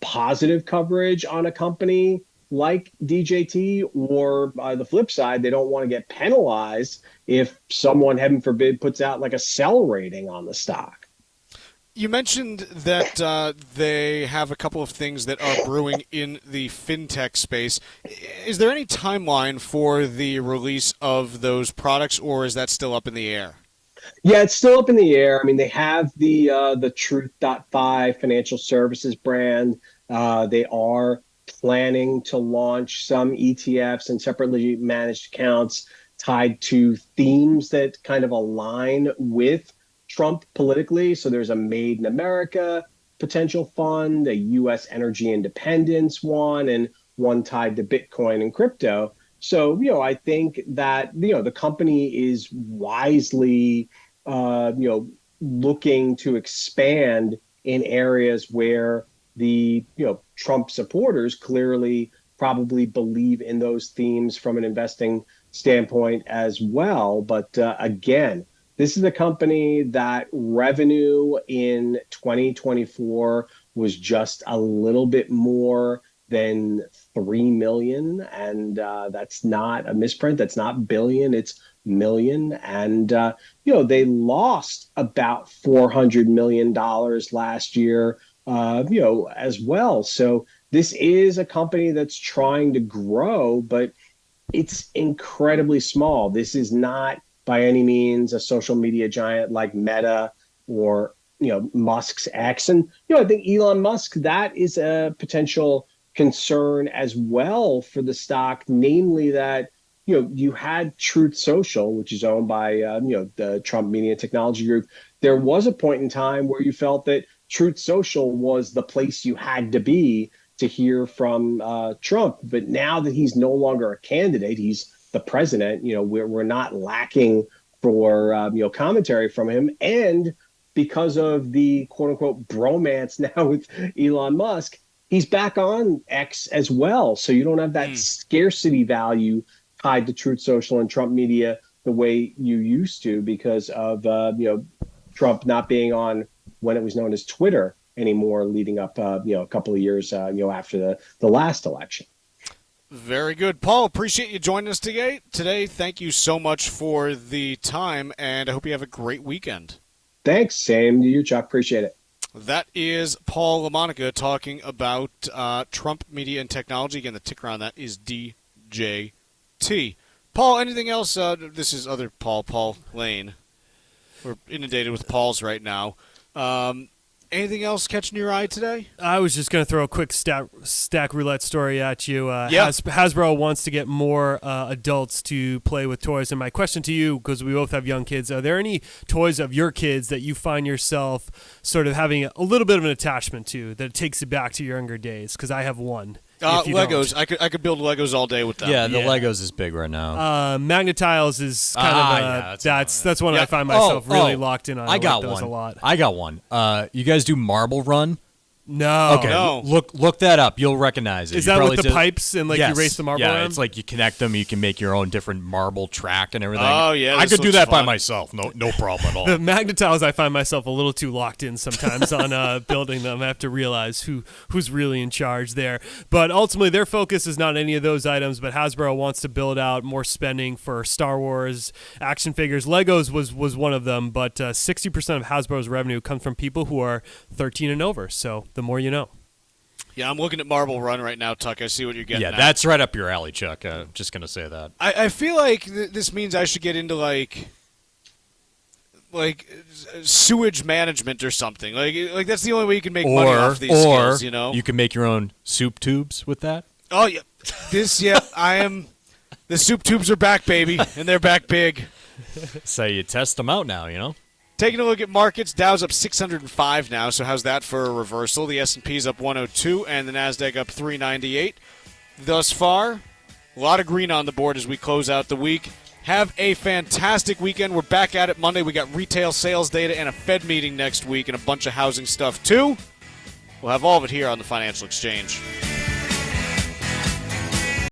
positive coverage on a company like DJT, or the flip side, they don't want to get penalized if someone, heaven forbid, puts out like a sell rating on the stock. You mentioned that they have a couple of things that are brewing in the fintech space. Is there any timeline for the release of those products, or is that still up in the air? Yeah, it's still up in the air. I mean, they have the Truth.fi financial services brand. They are planning to launch some ETFs and separately managed accounts tied to themes that kind of align with Trump politically. So there's a Made in America potential fund, a U.S. energy independence one, and one tied to Bitcoin and crypto. So, I think that, the company is wisely, looking to expand in areas where the, Trump supporters clearly probably believe in those themes from an investing standpoint as well. But again, this is a company that revenue in 2024 was just a little bit more than 3 million. And that's not a misprint. That's not billion. It's million. And, they lost about $400 million last year, as well. So this is a company that's trying to grow, but it's incredibly small. This is not by any means a social media giant like Meta or, Musk's X. And, I think Elon Musk, that is a potential concern as well for the stock, namely that, you had Truth Social, which is owned by, the Trump Media Technology Group. There was a point in time where you felt that Truth Social was the place you had to be to hear from Trump. But now that he's no longer a candidate, he's the president, we're not lacking for, commentary from him. And because of the quote unquote bromance now with Elon Musk, he's back on X as well. So you don't have that scarcity value tied to Truth Social and Trump Media the way you used to because of, Trump not being on when it was known as Twitter anymore, leading up, a couple of years, after the last election. Very good. Paul, appreciate you joining us today. Thank you so much for the time, and I hope you have a great weekend. Thanks. Same to you, Chuck. Appreciate it. That is Paul LaMonica talking about Trump Media and Technology. Again, the ticker on that is DJT. Paul, anything else? This is other Paul Lane. We're inundated with Pauls right now. Anything else catching your eye today? I was just going to throw a quick stack roulette story at you. Yeah. Hasbro wants to get more adults to play with toys. And my question to you, because we both have young kids, are there any toys of your kids that you find yourself sort of having a little bit of an attachment to that takes you back to your younger days? Because I have one. Legos. I could build Legos all day with them. Yeah, the Legos is big right now. Magnetiles is kind of that's one I find myself really locked in on. I got those one. a lot. I got one. You guys do Marble Run? No. Okay. No. Look that up. You'll recognize it. Is You that probably with the did- pipes and like Yes. you race the marble Yeah, around? it's like you connect them. You can make your own different marble track and everything. Oh, yeah, I this could do looks that by fun. myself. No problem at all. The Magnetiles, I find myself a little too locked in sometimes on building them. I have to realize who's really in charge there. But ultimately, their focus is not any of those items, but Hasbro wants to build out more spending for Star Wars action figures. Legos was one of them, but 60% of Hasbro's revenue comes from people who are 13 and over. So the more you know. Yeah, I'm looking at Marble Run right now, Tuck. I see what you're getting Yeah, at. that's right up your alley, Chuck. Just going to say that. I feel like this means I should get into like sewage management or something. Like that's the only way you can make money off these skills, you know? You can make your own soup tubes with that. Oh, yeah. The soup tubes are back, baby, and they're back big. So you test them out now, you know? Taking a look at markets, Dow's up 605 now, so how's that for a reversal? The S&P's up 102, and the Nasdaq up 398. Thus far, a lot of green on the board as we close out the week. Have a fantastic weekend. We're back at it Monday. We got retail sales data and a Fed meeting next week and a bunch of housing stuff, too. We'll have all of it here on the Financial Exchange.